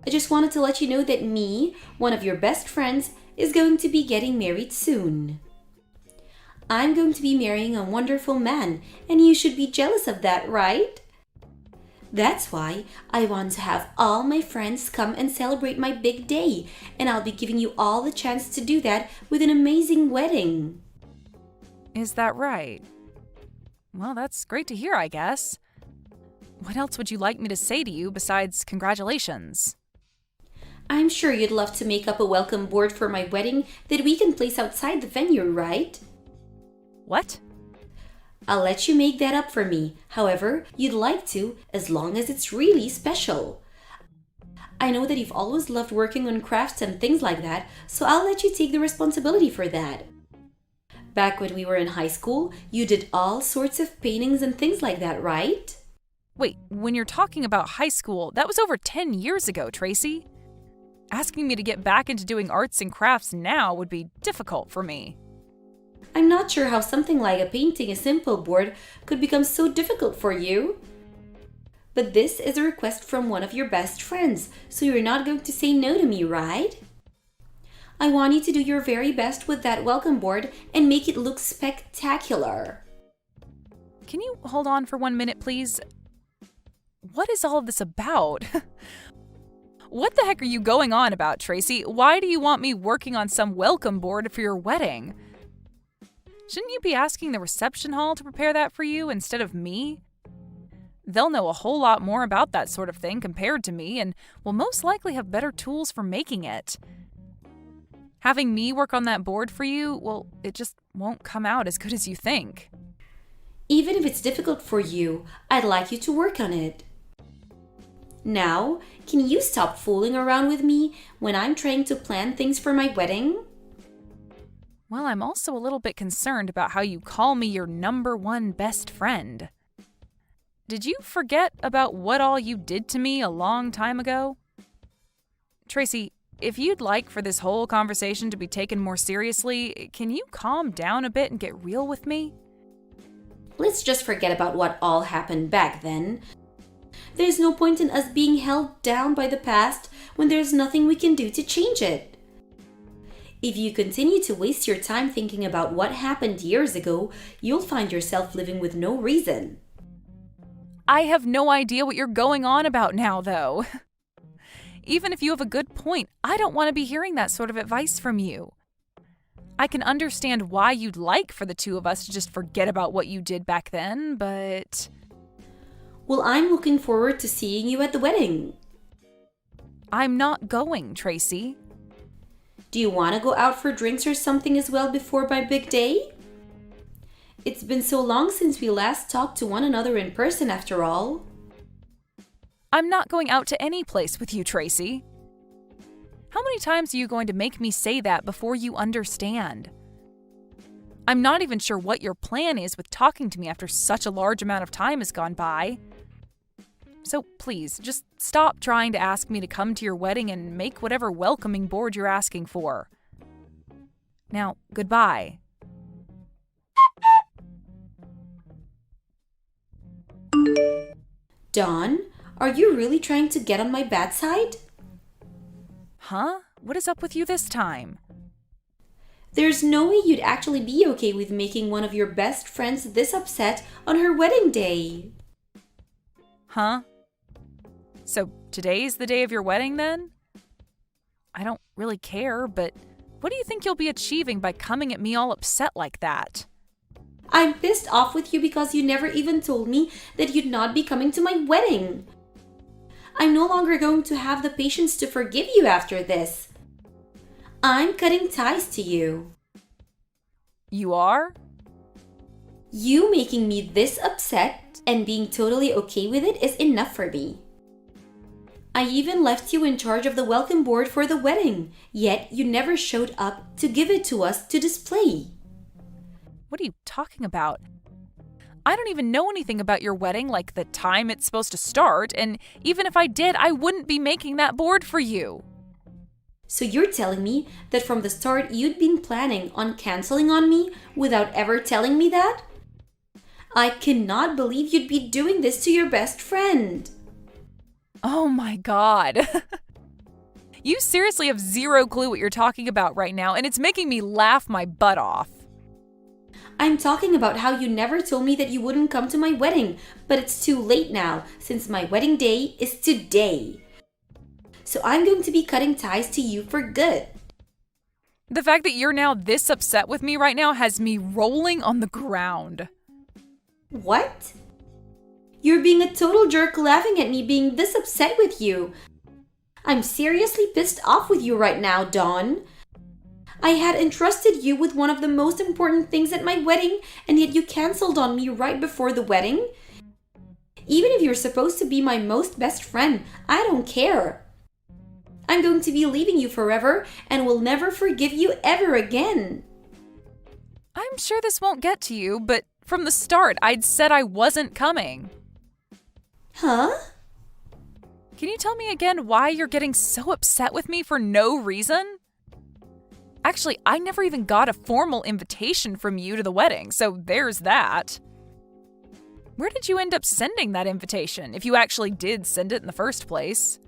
I just wanted to let you know that me, one of your best friends, is going to be getting married soon. I'm going to be marrying a wonderful man, and you should be jealous of that, right? That's why I want to have all my friends come and celebrate my big day, and I'll be giving you all the chance to do that with an amazing wedding. Is that right? Well, that's great to hear, I guess. What else would you like me to say to you besides congratulations? I'm sure you'd love to make up a welcome board for my wedding that we can place outside the venue, right? What? I'll let you make that up for me, however you'd like to, as long as it's really special. I know that you've always loved working on crafts and things like that, so I'll let you take the responsibility for that. Back when we were in high school, you did all sorts of paintings and things like that, right? Wait, when you're talking about high school, that was over 10 years ago, Tracy. Asking me to get back into doing arts and crafts now would be difficult for me. I'm not sure how something like a painting a simple board could become so difficult for you. But this is a request from one of your best friends, so you're not going to say no to me, right? I want you to do your very best with that welcome board and make it look spectacular. Can you hold on for 1 minute, please? What is all of this about? What the heck are you going on about, Tracy? Why do you want me working on some welcome board for your wedding? Shouldn't you be asking the reception hall to prepare that for you instead of me? They'll know a whole lot more about that sort of thing compared to me and will most likely have better tools for making it. Having me work on that board for you, well, it just won't come out as good as you think. Even if it's difficult for you, I'd like you to work on it. Now, can you stop fooling around with me when I'm trying to plan things for my wedding? Well, I'm also a little bit concerned about how you call me your number one best friend. Did you forget about what all you did to me a long time ago? Tracy, if you'd like for this whole conversation to be taken more seriously, can you calm down a bit and get real with me? Let's just forget about what all happened back then. There's no point in us being held down by the past when there's nothing we can do to change it. If you continue to waste your time thinking about what happened years ago, you'll find yourself living with no reason. I have no idea what you're going on about now, though. Even if you have a good point, I don't want to be hearing that sort of advice from you. I can understand why you'd like for the two of us to just forget about what you did back then, but... Well, I'm looking forward to seeing you at the wedding. I'm not going, Tracy. Do you want to go out for drinks or something as well before my big day? It's been so long since we last talked to one another in person, after all. I'm not going out to any place with you, Tracy. How many times are you going to make me say that before you understand? I'm not even sure what your plan is with talking to me after such a large amount of time has gone by. So please, just stop trying to ask me to come to your wedding and make whatever welcoming board you're asking for. Now, goodbye. Dawn, are you really trying to get on my bad side? Huh? What is up with you this time? There's no way you'd actually be okay with making one of your best friends this upset on her wedding day. Huh? So today's the day of your wedding then? I don't really care, but what do you think you'll be achieving by coming at me all upset like that? I'm pissed off with you because you never even told me that you'd not be coming to my wedding. I'm no longer going to have the patience to forgive you after this. I'm cutting ties to you. You are? You making me this upset and being totally okay with it is enough for me. I even left you in charge of the welcome board for the wedding, yet you never showed up to give it to us to display. What are you talking about? I don't even know anything about your wedding, like the time it's supposed to start, and even if I did, I wouldn't be making that board for you. So you're telling me that from the start you'd been planning on canceling on me without ever telling me that? I cannot believe you'd be doing this to your best friend. Oh my God. You seriously have zero clue what you're talking about right now, and it's making me laugh my butt off. I'm talking about how you never told me that you wouldn't come to my wedding, but it's too late now since my wedding day is today. So I'm going to be cutting ties to you for good. The fact that you're now this upset with me right now has me rolling on the ground. What? You're being a total jerk laughing at me being this upset with you. I'm seriously pissed off with you right now, Dawn. I had entrusted you with one of the most important things at my wedding, and yet you canceled on me right before the wedding. Even if you're supposed to be my most best friend, I don't care. I'm going to be leaving you forever and will never forgive you ever again. I'm sure this won't get to you, but from the start, I'd said I wasn't coming. Huh? Can you tell me again why you're getting so upset with me for no reason? Actually, I never even got a formal invitation from you to the wedding, so there's that. Where did you end up sending that invitation, if you actually did send it in the first place?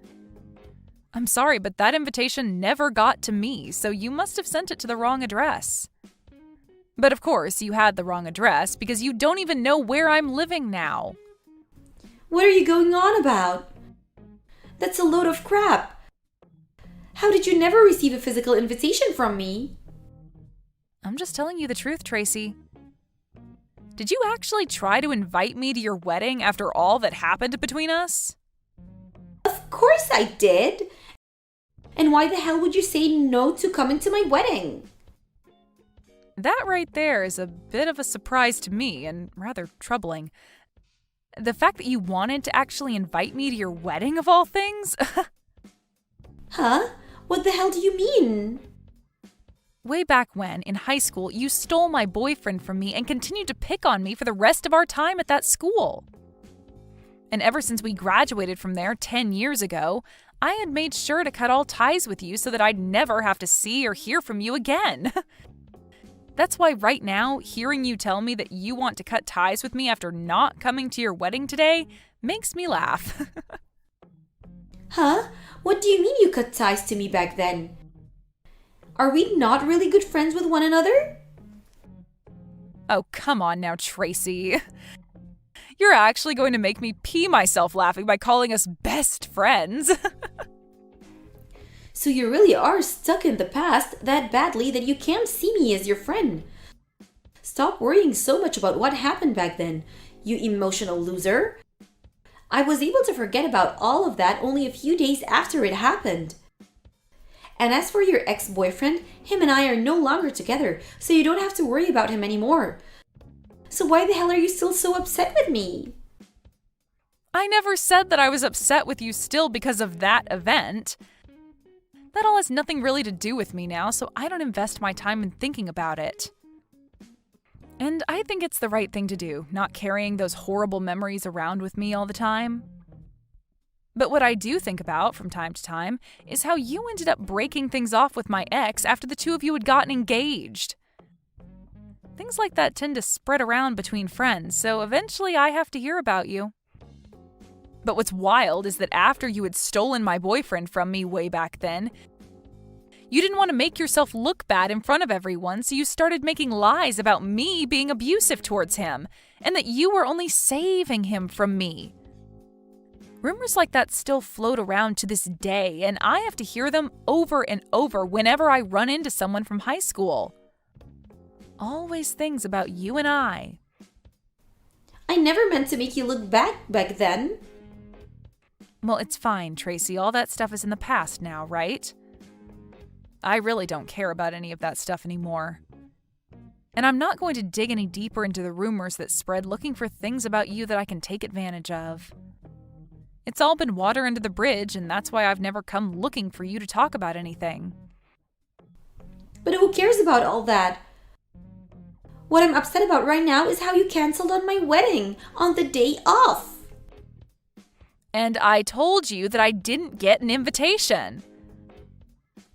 I'm sorry, but that invitation never got to me, so you must have sent it to the wrong address. But of course, you had the wrong address because you don't even know where I'm living now. What are you going on about? That's a load of crap. How did you never receive a physical invitation from me? I'm just telling you the truth, Tracy. Did you actually try to invite me to your wedding after all that happened between us? Of course I did. And why the hell would you say no to coming to my wedding? That right there is a bit of a surprise to me and rather troubling. The fact that you wanted to actually invite me to your wedding of all things? Huh? What the hell do you mean? Way back when, in high school, you stole my boyfriend from me and continued to pick on me for the rest of our time at that school. And ever since we graduated from there 10 years ago, I had made sure to cut all ties with you so that I'd never have to see or hear from you again. That's why right now, hearing you tell me that you want to cut ties with me after not coming to your wedding today makes me laugh. Huh? What do you mean you cut ties to me back then? Are we not really good friends with one another? Oh, come on now, Tracy. You're actually going to make me pee myself laughing by calling us best friends. So you really are stuck in the past that badly that you can't see me as your friend. Stop worrying so much about what happened back then, you emotional loser. I was able to forget about all of that only a few days after it happened. And as for your ex-boyfriend, him and I are no longer together, so you don't have to worry about him anymore. So why the hell are you still so upset with me? I never said that I was upset with you still because of that event. That all has nothing really to do with me now, so I don't invest my time in thinking about it. And I think it's the right thing to do, not carrying those horrible memories around with me all the time. But what I do think about from time to time is how you ended up breaking things off with my ex after the two of you had gotten engaged. Things like that tend to spread around between friends, so eventually I have to hear about you. But what's wild is that after you had stolen my boyfriend from me way back then, you didn't want to make yourself look bad in front of everyone, so you started making lies about me being abusive towards him, and that you were only saving him from me. Rumors like that still float around to this day, and I have to hear them over and over whenever I run into someone from high school. Always things about you and I. I never meant to make you look bad back then. Well, it's fine, Tracy. All that stuff is in the past now, right? I really don't care about any of that stuff anymore. And I'm not going to dig any deeper into the rumors that spread looking for things about you that I can take advantage of. It's all been water under the bridge, and that's why I've never come looking for you to talk about anything. But who cares about all that? What I'm upset about right now is how you canceled on my wedding on the day off. And I told you that I didn't get an invitation.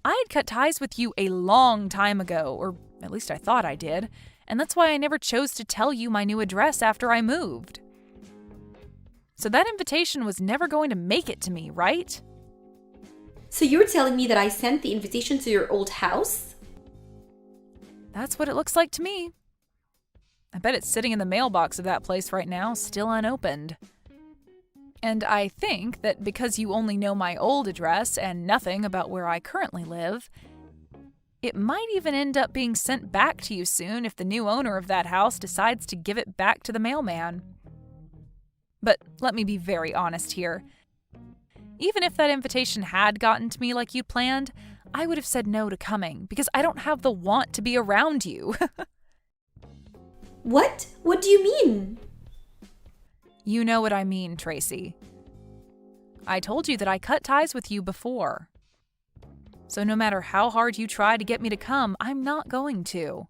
I had cut ties with you a long time ago, or at least I thought I did, and that's why I never chose to tell you my new address after I moved. So that invitation was never going to make it to me, right? So you're telling me that I sent the invitation to your old house? That's what it looks like to me. I bet it's sitting in the mailbox of that place right now, still unopened. And I think that because you only know my old address and nothing about where I currently live, it might even end up being sent back to you soon if the new owner of that house decides to give it back to the mailman. But let me be very honest here. Even if that invitation had gotten to me like you'd planned, I would have said no to coming because I don't have the want to be around you. What? What do you mean? You know what I mean, Tracy. I told you that I cut ties with you before. So no matter how hard you try to get me to come, I'm not going to.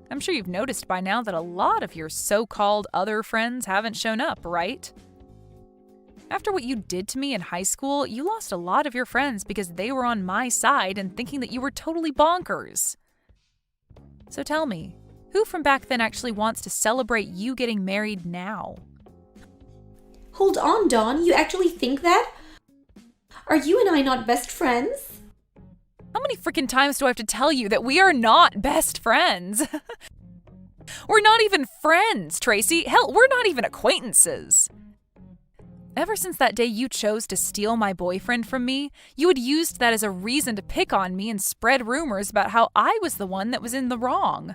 I'm sure you've noticed by now that a lot of your so-called other friends haven't shown up, right? After what you did to me in high school, you lost a lot of your friends because they were on my side and thinking that you were totally bonkers. So tell me, who from back then actually wants to celebrate you getting married now? Hold on, Dawn. You actually think that? Are you and I not best friends? How many freaking times do I have to tell you that we are not best friends? We're not even friends, Tracy. Hell, we're not even acquaintances. Ever since that day you chose to steal my boyfriend from me, you had used that as a reason to pick on me and spread rumors about how I was the one that was in the wrong.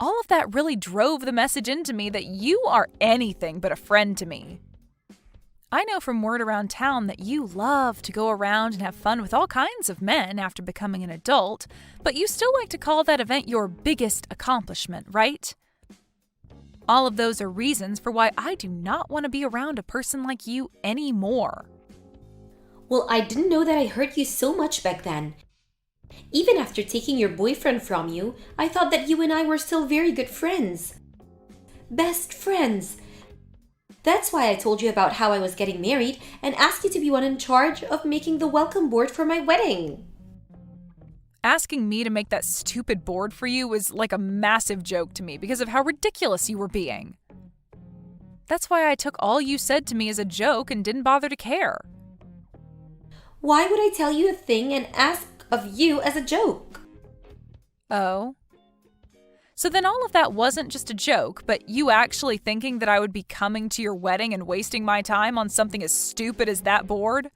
All of that really drove the message into me that you are anything but a friend to me. I know from word around town that you love to go around and have fun with all kinds of men after becoming an adult, but you still like to call that event your biggest accomplishment, right? All of those are reasons for why I do not want to be around a person like you anymore. Well, I didn't know that I hurt you so much back then. Even after taking your boyfriend from you, I thought that you and I were still very good friends. Best friends. That's why I told you about how I was getting married and asked you to be one in charge of making the welcome board for my wedding. Asking me to make that stupid board for you was like a massive joke to me because of how ridiculous you were being. That's why I took all you said to me as a joke and didn't bother to care. Why would I tell you a thing and ask of you as a joke? Oh. So then all of that wasn't just a joke, but you actually thinking that I would be coming to your wedding and wasting my time on something as stupid as that board?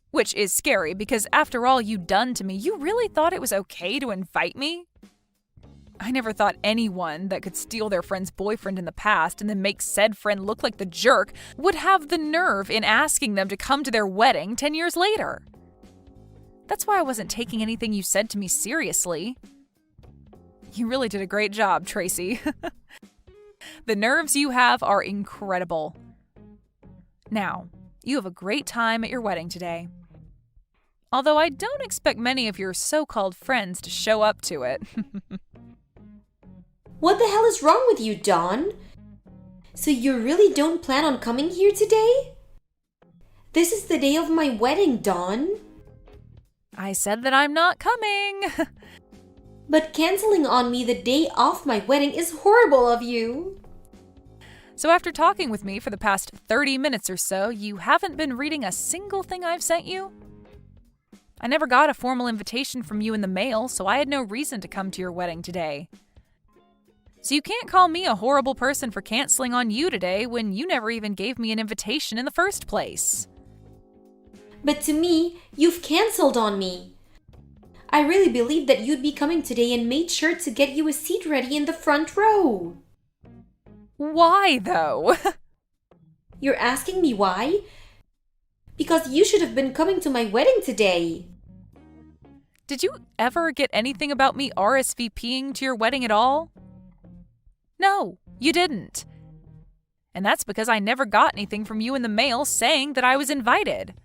Which is scary because after all you'd done to me, you really thought it was okay to invite me? I never thought anyone that could steal their friend's boyfriend in the past and then make said friend look like the jerk would have the nerve in asking them to come to their wedding 10 years later. That's why I wasn't taking anything you said to me seriously. You really did a great job, Tracy. The nerves you have are incredible. Now, you have a great time at your wedding today. Although I don't expect many of your so-called friends to show up to it. What the hell is wrong with you, Dawn? So you really don't plan on coming here today? This is the day of my wedding, Dawn. I said that I'm not coming. But canceling on me the day of my wedding is horrible of you. So after talking with me for the past 30 minutes or so, you haven't been reading a single thing I've sent you? I never got a formal invitation from you in the mail, so I had no reason to come to your wedding today. So you can't call me a horrible person for canceling on you today when you never even gave me an invitation in the first place. But to me, you've canceled on me. I really believed that you'd be coming today and made sure to get you a seat ready in the front row. Why, though? You're asking me why? Because you should have been coming to my wedding today. Did you ever get anything about me RSVPing to your wedding at all? No, you didn't. And that's because I never got anything from you in the mail saying that I was invited.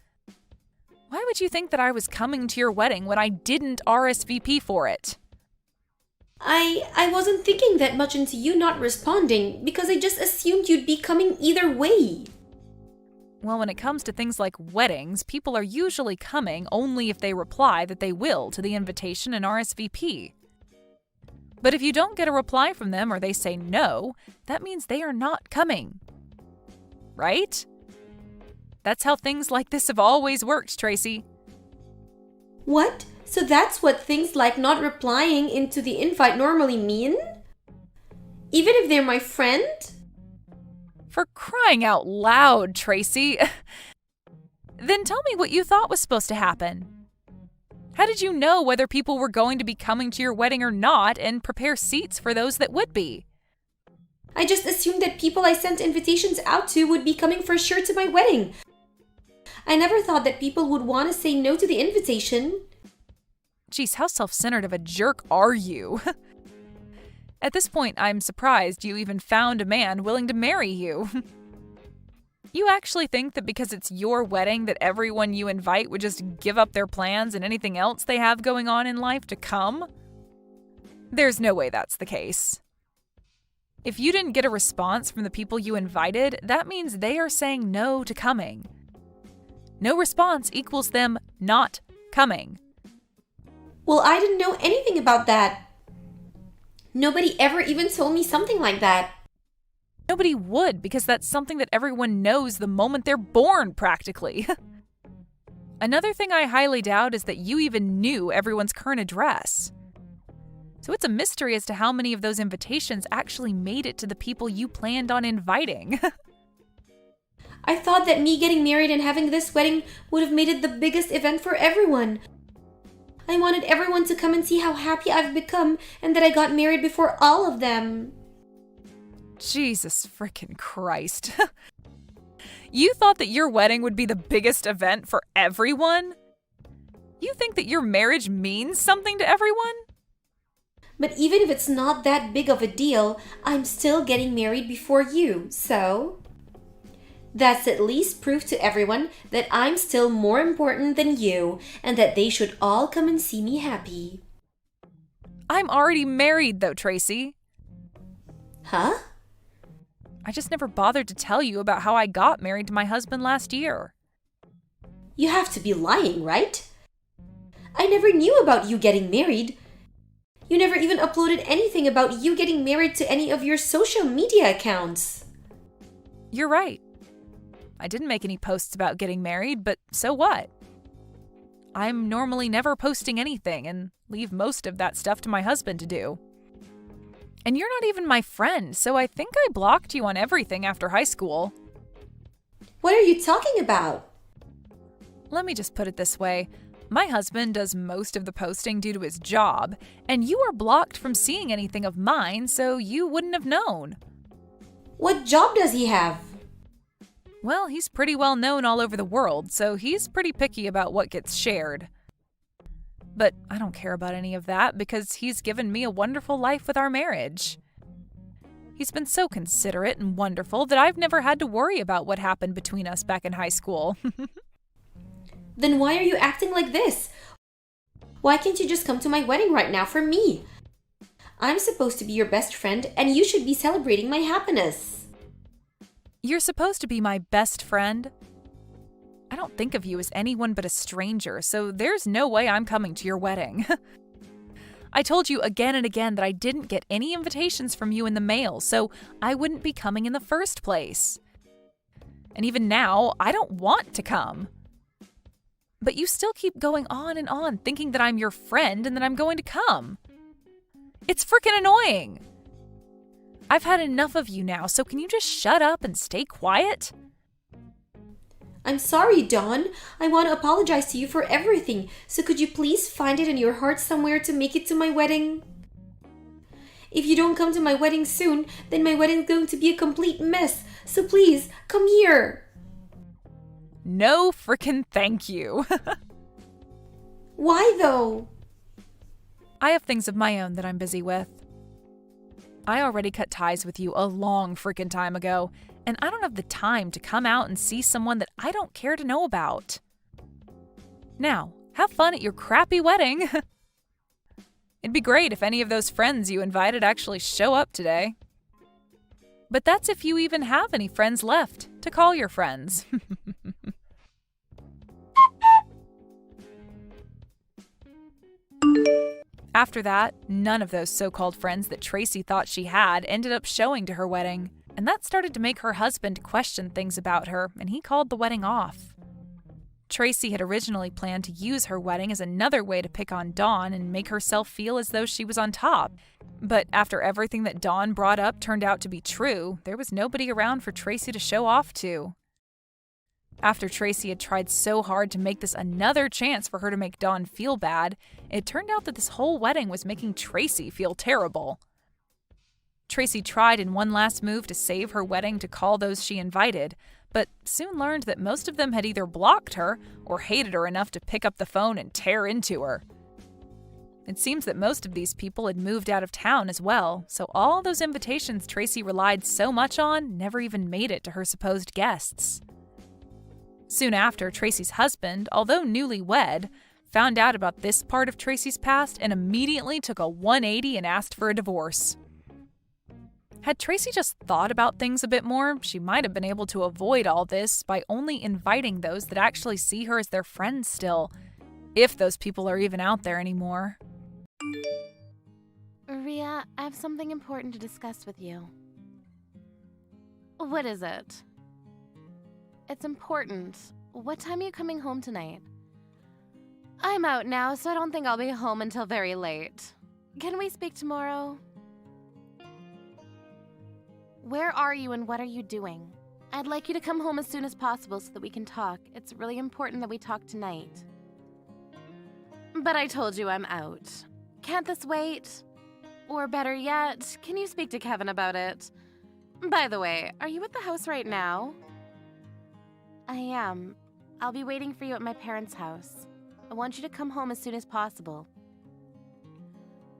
Why would you think that I was coming to your wedding when I didn't RSVP for it? I wasn't thinking that much into you not responding because I just assumed you'd be coming either way. Well, when it comes to things like weddings, people are usually coming only if they reply that they will to the invitation and RSVP. But if you don't get a reply from them or they say no, that means they are not coming. Right? That's how things like this have always worked, Tracy. What? So that's what things like not replying into the invite normally mean? Even if they're my friend? For crying out loud, Tracy. Then tell me what you thought was supposed to happen. How did you know whether people were going to be coming to your wedding or not and prepare seats for those that would be? I just assumed that people I sent invitations out to would be coming for sure to my wedding. I never thought that people would want to say no to the invitation. Geez, how self-centered of a jerk are you? At this point, I'm surprised you even found a man willing to marry you. You actually think that because it's your wedding that everyone you invite would just give up their plans and anything else they have going on in life to come? There's no way that's the case. If you didn't get a response from the people you invited, that means they are saying no to coming. No response equals them not coming. Well, I didn't know anything about that. Nobody ever even told me something like that. Nobody would, because that's something that everyone knows the moment they're born, practically. Another thing I highly doubt is that you even knew everyone's current address. So it's a mystery as to how many of those invitations actually made it to the people you planned on inviting. I thought that me getting married and having this wedding would have made it the biggest event for everyone. I wanted everyone to come and see how happy I've become and that I got married before all of them. Jesus frickin' Christ. You thought that your wedding would be the biggest event for everyone? You think that your marriage means something to everyone? But even if it's not that big of a deal, I'm still getting married before you, so... That's at least proof to everyone that I'm still more important than you and that they should all come and see me happy. I'm already married though, Tracy. Huh? I just never bothered to tell you about how I got married to my husband last year. You have to be lying, right? I never knew about you getting married. You never even uploaded anything about you getting married to any of your social media accounts. You're right. I didn't make any posts about getting married, but so what? I'm normally never posting anything and leave most of that stuff to my husband to do. And you're not even my friend, so I think I blocked you on everything after high school. What are you talking about? Let me just put it this way. My husband does most of the posting due to his job, and you are blocked from seeing anything of mine, so you wouldn't have known. What job does he have? Well, he's pretty well known all over the world, so he's pretty picky about what gets shared. But I don't care about any of that because he's given me a wonderful life with our marriage. He's been so considerate and wonderful that I've never had to worry about what happened between us back in high school. Then why are you acting like this? Why can't you just come to my wedding right now for me? I'm supposed to be your best friend and you should be celebrating my happiness. You're supposed to be my best friend. I don't think of you as anyone but a stranger, so there's no way I'm coming to your wedding. I told you again and again that I didn't get any invitations from you in the mail, so I wouldn't be coming in the first place. And even now, I don't want to come. But you still keep going on and on, thinking that I'm your friend and that I'm going to come. It's freaking annoying. I've had enough of you now, so can you just shut up and stay quiet? I'm sorry, Dawn. I want to apologize to you for everything, so could you please find it in your heart somewhere to make it to my wedding? If you don't come to my wedding soon, then my wedding's going to be a complete mess, so please, come here. No frickin' thank you. Why though? I have things of my own that I'm busy with. I already cut ties with you a long frickin' time ago, and I don't have the time to come out and see someone that I don't care to know about. Now, have fun at your crappy wedding. It'd be great if any of those friends you invited actually show up today. But that's if you even have any friends left to call your friends. After that, none of those so-called friends that Tracy thought she had ended up showing to her wedding, and that started to make her husband question things about her, and he called the wedding off. Tracy had originally planned to use her wedding as another way to pick on Dawn and make herself feel as though she was on top. But after everything that Dawn brought up turned out to be true, there was nobody around for Tracy to show off to. After Tracy had tried so hard to make this another chance for her to make Dawn feel bad, it turned out that this whole wedding was making Tracy feel terrible. Tracy tried in one last move to save her wedding to call those she invited, but soon learned that most of them had either blocked her or hated her enough to pick up the phone and tear into her. It seems that most of these people had moved out of town as well, so all those invitations Tracy relied so much on never even made it to her supposed guests. Soon after, Tracy's husband, although newlywed, found out about this part of Tracy's past and immediately took a 180 and asked for a divorce. Had Tracy just thought about things a bit more, she might have been able to avoid all this by only inviting those that actually see her as their friends still, if those people are even out there anymore. Ria, I have something important to discuss with you. What is it? It's important. What time are you coming home tonight? I'm out now, so I don't think I'll be home until very late. Can we speak tomorrow? Where are you and what are you doing? I'd like you to come home as soon as possible so that we can talk. It's really important that we talk tonight. But I told you I'm out. Can't this wait? Or better yet, can you speak to Kevin about it? By the way, are you at the house right now? I am. I'll be waiting for you at my parents' house. I want you to come home as soon as possible.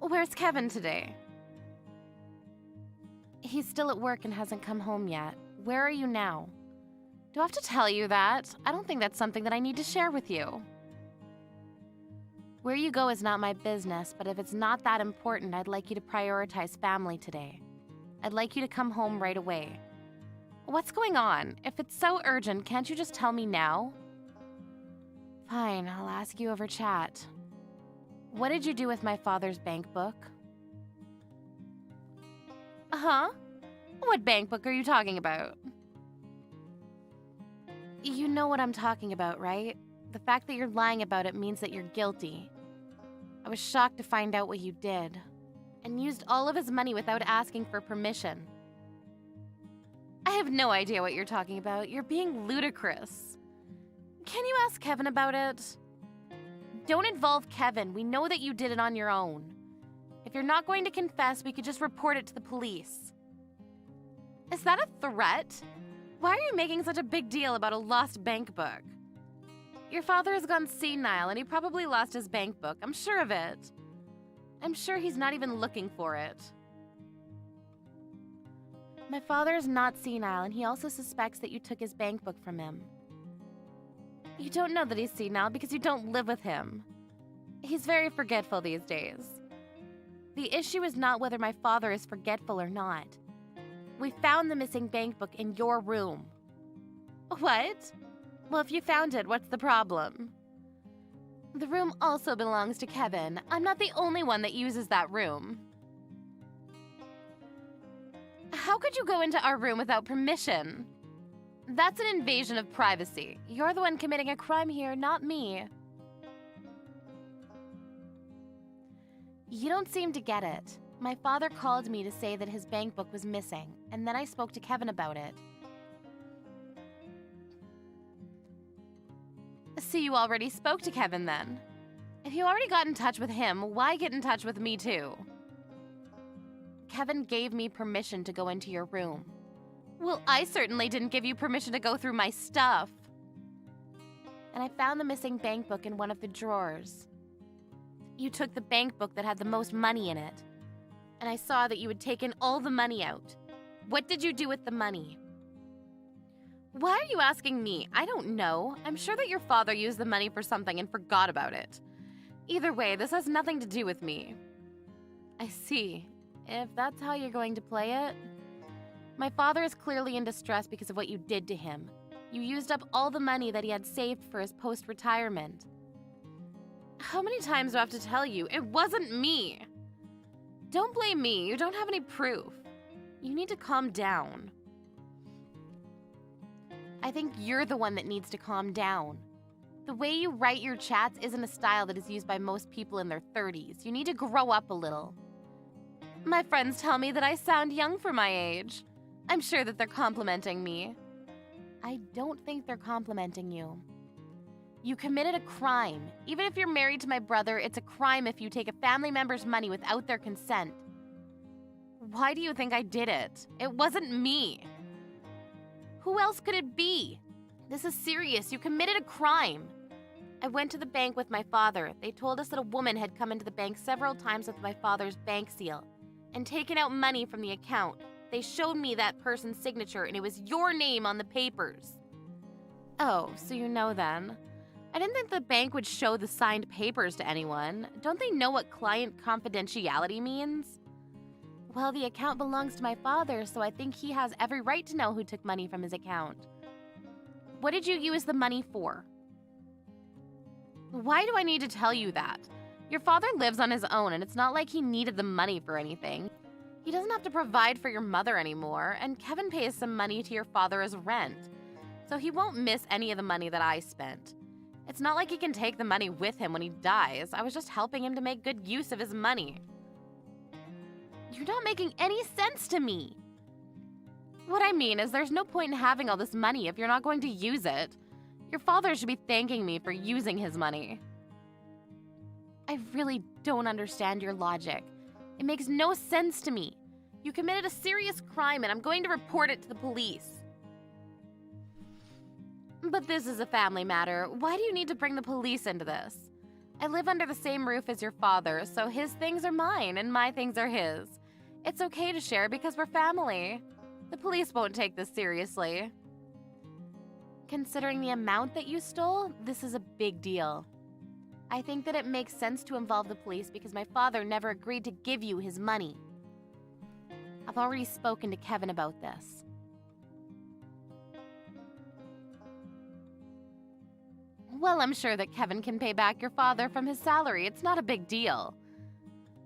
Where's Kevin today? He's still at work and hasn't come home yet. Where are you now? Do I have to tell you that? I don't think that's something that I need to share with you. Where you go is not my business, but if it's not that important, I'd like you to prioritize family today. I'd like you to come home right away. What's going on? If it's so urgent, can't you just tell me now? Fine, I'll ask you over chat. What did you do with my father's bank book? Huh? What bank book are you talking about? You know what I'm talking about, right? The fact that you're lying about it means that you're guilty. I was shocked to find out what you did, and used all of his money without asking for permission. I have no idea what you're talking about. You're being ludicrous. Can you ask Kevin about it? Don't involve Kevin. We know that you did it on your own. If you're not going to confess, we could just report it to the police. Is that a threat? Why are you making such a big deal about a lost bank book? Your father has gone senile and he probably lost his bank book. I'm sure of it. I'm sure he's not even looking for it. My father is not senile and he also suspects that you took his bank book from him. You don't know that he's senile because you don't live with him. He's very forgetful these days. The issue is not whether my father is forgetful or not. We found the missing bank book in your room. What? Well, if you found it, what's the problem? The room also belongs to Kevin. I'm not the only one that uses that room. How could you go into our room without permission? That's an invasion of privacy. You're the one committing a crime here, not me. You don't seem to get it. My father called me to say that his bank book was missing, and then I spoke to Kevin about it. So you already spoke to Kevin then? If you already got in touch with him, why get in touch with me too? Kevin gave me permission to go into your room. Well, I certainly didn't give you permission to go through my stuff. And I found the missing bank book in one of the drawers. You took the bank book that had the most money in it. And I saw that you had taken all the money out. What did you do with the money? Why are you asking me? I don't know. I'm sure that your father used the money for something and forgot about it. Either way, this has nothing to do with me. I see. If that's how you're going to play it. My father is clearly in distress because of what you did to him. You used up all the money that he had saved for his post-retirement. How many times do I have to tell you? It wasn't me. Don't blame me. You don't have any proof. You need to calm down. I think you're the one that needs to calm down. The way you write your chats isn't a style that is used by most people in their 30s. You need to grow up a little. My friends tell me that I sound young for my age. I'm sure that they're complimenting me. I don't think they're complimenting you. You committed a crime. Even if you're married to my brother, it's a crime if you take a family member's money without their consent. Why do you think I did it? It wasn't me. Who else could it be? This is serious. You committed a crime. I went to the bank with my father. They told us that a woman had come into the bank several times with my father's bank seal and taken out money from the account. They showed me that person's signature and it was your name on the papers. Oh, so you know then. I didn't think the bank would show the signed papers to anyone. Don't they know what client confidentiality means? Well, the account belongs to my father, so I think he has every right to know who took money from his account. What did you use the money for? Why do I need to tell you that? Your father lives on his own, and it's not like he needed the money for anything. He doesn't have to provide for your mother anymore, and Kevin pays some money to your father as rent, so he won't miss any of the money that I spent. It's not like he can take the money with him when he dies. I was just helping him to make good use of his money. You're not making any sense to me. What I mean is there's no point in having all this money if you're not going to use it. Your father should be thanking me for using his money. I really don't understand your logic. It makes no sense to me. You committed a serious crime and I'm going to report it to the police. But this is a family matter. Why do you need to bring the police into this? I live under the same roof as your father, so his things are mine and my things are his. It's okay to share because we're family. The police won't take this seriously. Considering the amount that you stole, this is a big deal. I think that it makes sense to involve the police because my father never agreed to give you his money. I've already spoken to Kevin about this. Well, I'm sure that Kevin can pay back your father from his salary. It's not a big deal.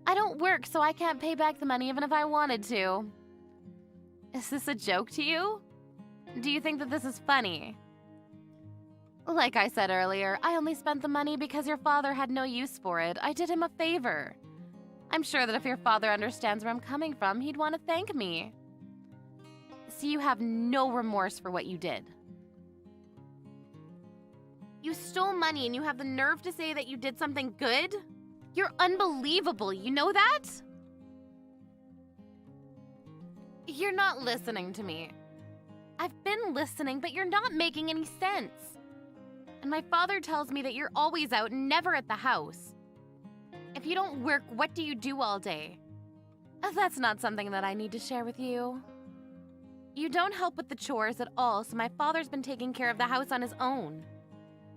I don't work, so I can't pay back the money even if I wanted to. Is this a joke to you? Do you think that this is funny? Like I said earlier, I only spent the money because your father had no use for it. I did him a favor. I'm sure that if your father understands where I'm coming from, he'd want to thank me. So you have no remorse for what you did. You stole money and you have the nerve to say that you did something good? You're unbelievable, you know that? You're not listening to me. I've been listening, but you're not making any sense. And my father tells me that you're always out and never at the house. If you don't work, what do you do all day? That's not something that I need to share with you. You don't help with the chores at all, so my father's been taking care of the house on his own.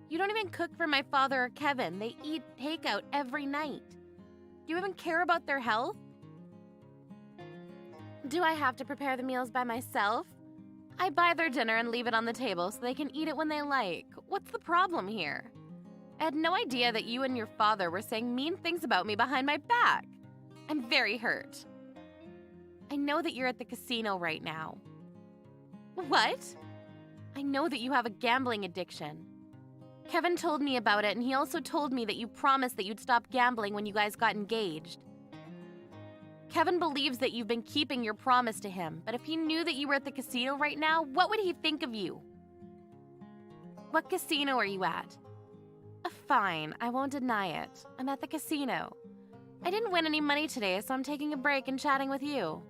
You don't even cook for my father or Kevin. They eat takeout every night. Do you even care about their health? Do I have to prepare the meals by myself? I buy their dinner and leave it on the table so they can eat it when they like. What's the problem here? I had no idea that you and your father were saying mean things about me behind my back. I'm very hurt. I know that you're at the casino right now. What? I know that you have a gambling addiction. Kevin told me about it, and he also told me that you promised that you'd stop gambling when you guys got engaged. Kevin believes that you've been keeping your promise to him, but if he knew that you were at the casino right now, what would he think of you? What casino are you at? Fine, I won't deny it. I'm at the casino. I didn't win any money today, so I'm taking a break and chatting with you.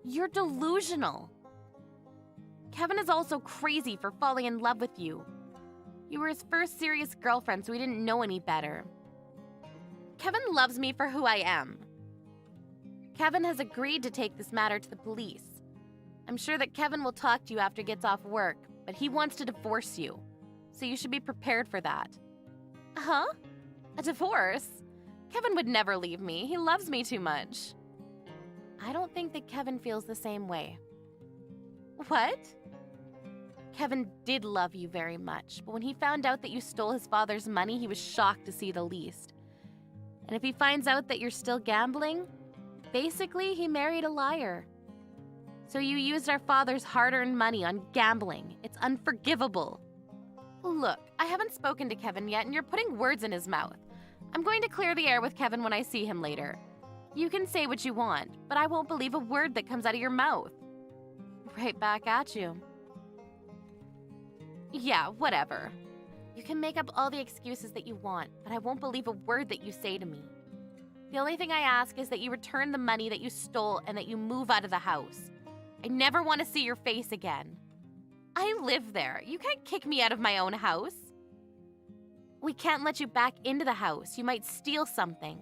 You're delusional. Kevin is also crazy for falling in love with you. You were his first serious girlfriend, so he didn't know any better. Kevin loves me for who I am. Kevin has agreed to take this matter to the police. I'm sure that Kevin will talk to you after he gets off work, but he wants to divorce you. So you should be prepared for that. Huh? A divorce? Kevin would never leave me. He loves me too much. I don't think that Kevin feels the same way. What? Kevin did love you very much, but when he found out that you stole his father's money, he was shocked to see the least. And if he finds out that you're still gambling, basically he married a liar. So you used our father's hard-earned money on gambling. It's unforgivable. Look, I haven't spoken to Kevin yet, and you're putting words in his mouth. I'm going to clear the air with Kevin when I see him later. You can say what you want, but I won't believe a word that comes out of your mouth. Right back at you. Yeah, whatever. You can make up all the excuses that you want, but I won't believe a word that you say to me. The only thing I ask is that you return the money that you stole and that you move out of the house. I never want to see your face again. I live there. You can't kick me out of my own house. We can't let you back into the house. You might steal something.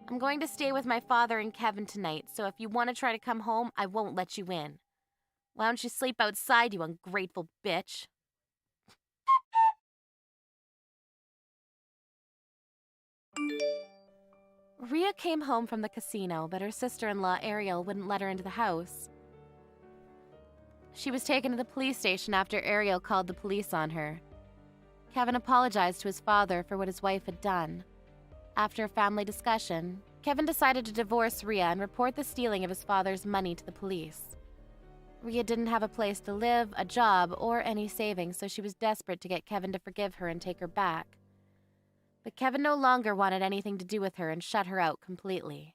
I'm going to stay with my father and Kevin tonight, so if you want to try to come home, I won't let you in. Why don't you sleep outside, you ungrateful bitch? Rhea came home from the casino, but her sister-in-law, Ariel, wouldn't let her into the house. She was taken to the police station after Ariel called the police on her. Kevin apologized to his father for what his wife had done. After a family discussion, Kevin decided to divorce Rhea and report the stealing of his father's money to the police. Rhea didn't have a place to live, a job, or any savings, so she was desperate to get Kevin to forgive her and take her back. But Kevin no longer wanted anything to do with her and shut her out completely.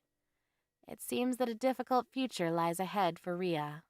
It seems that a difficult future lies ahead for Rhea.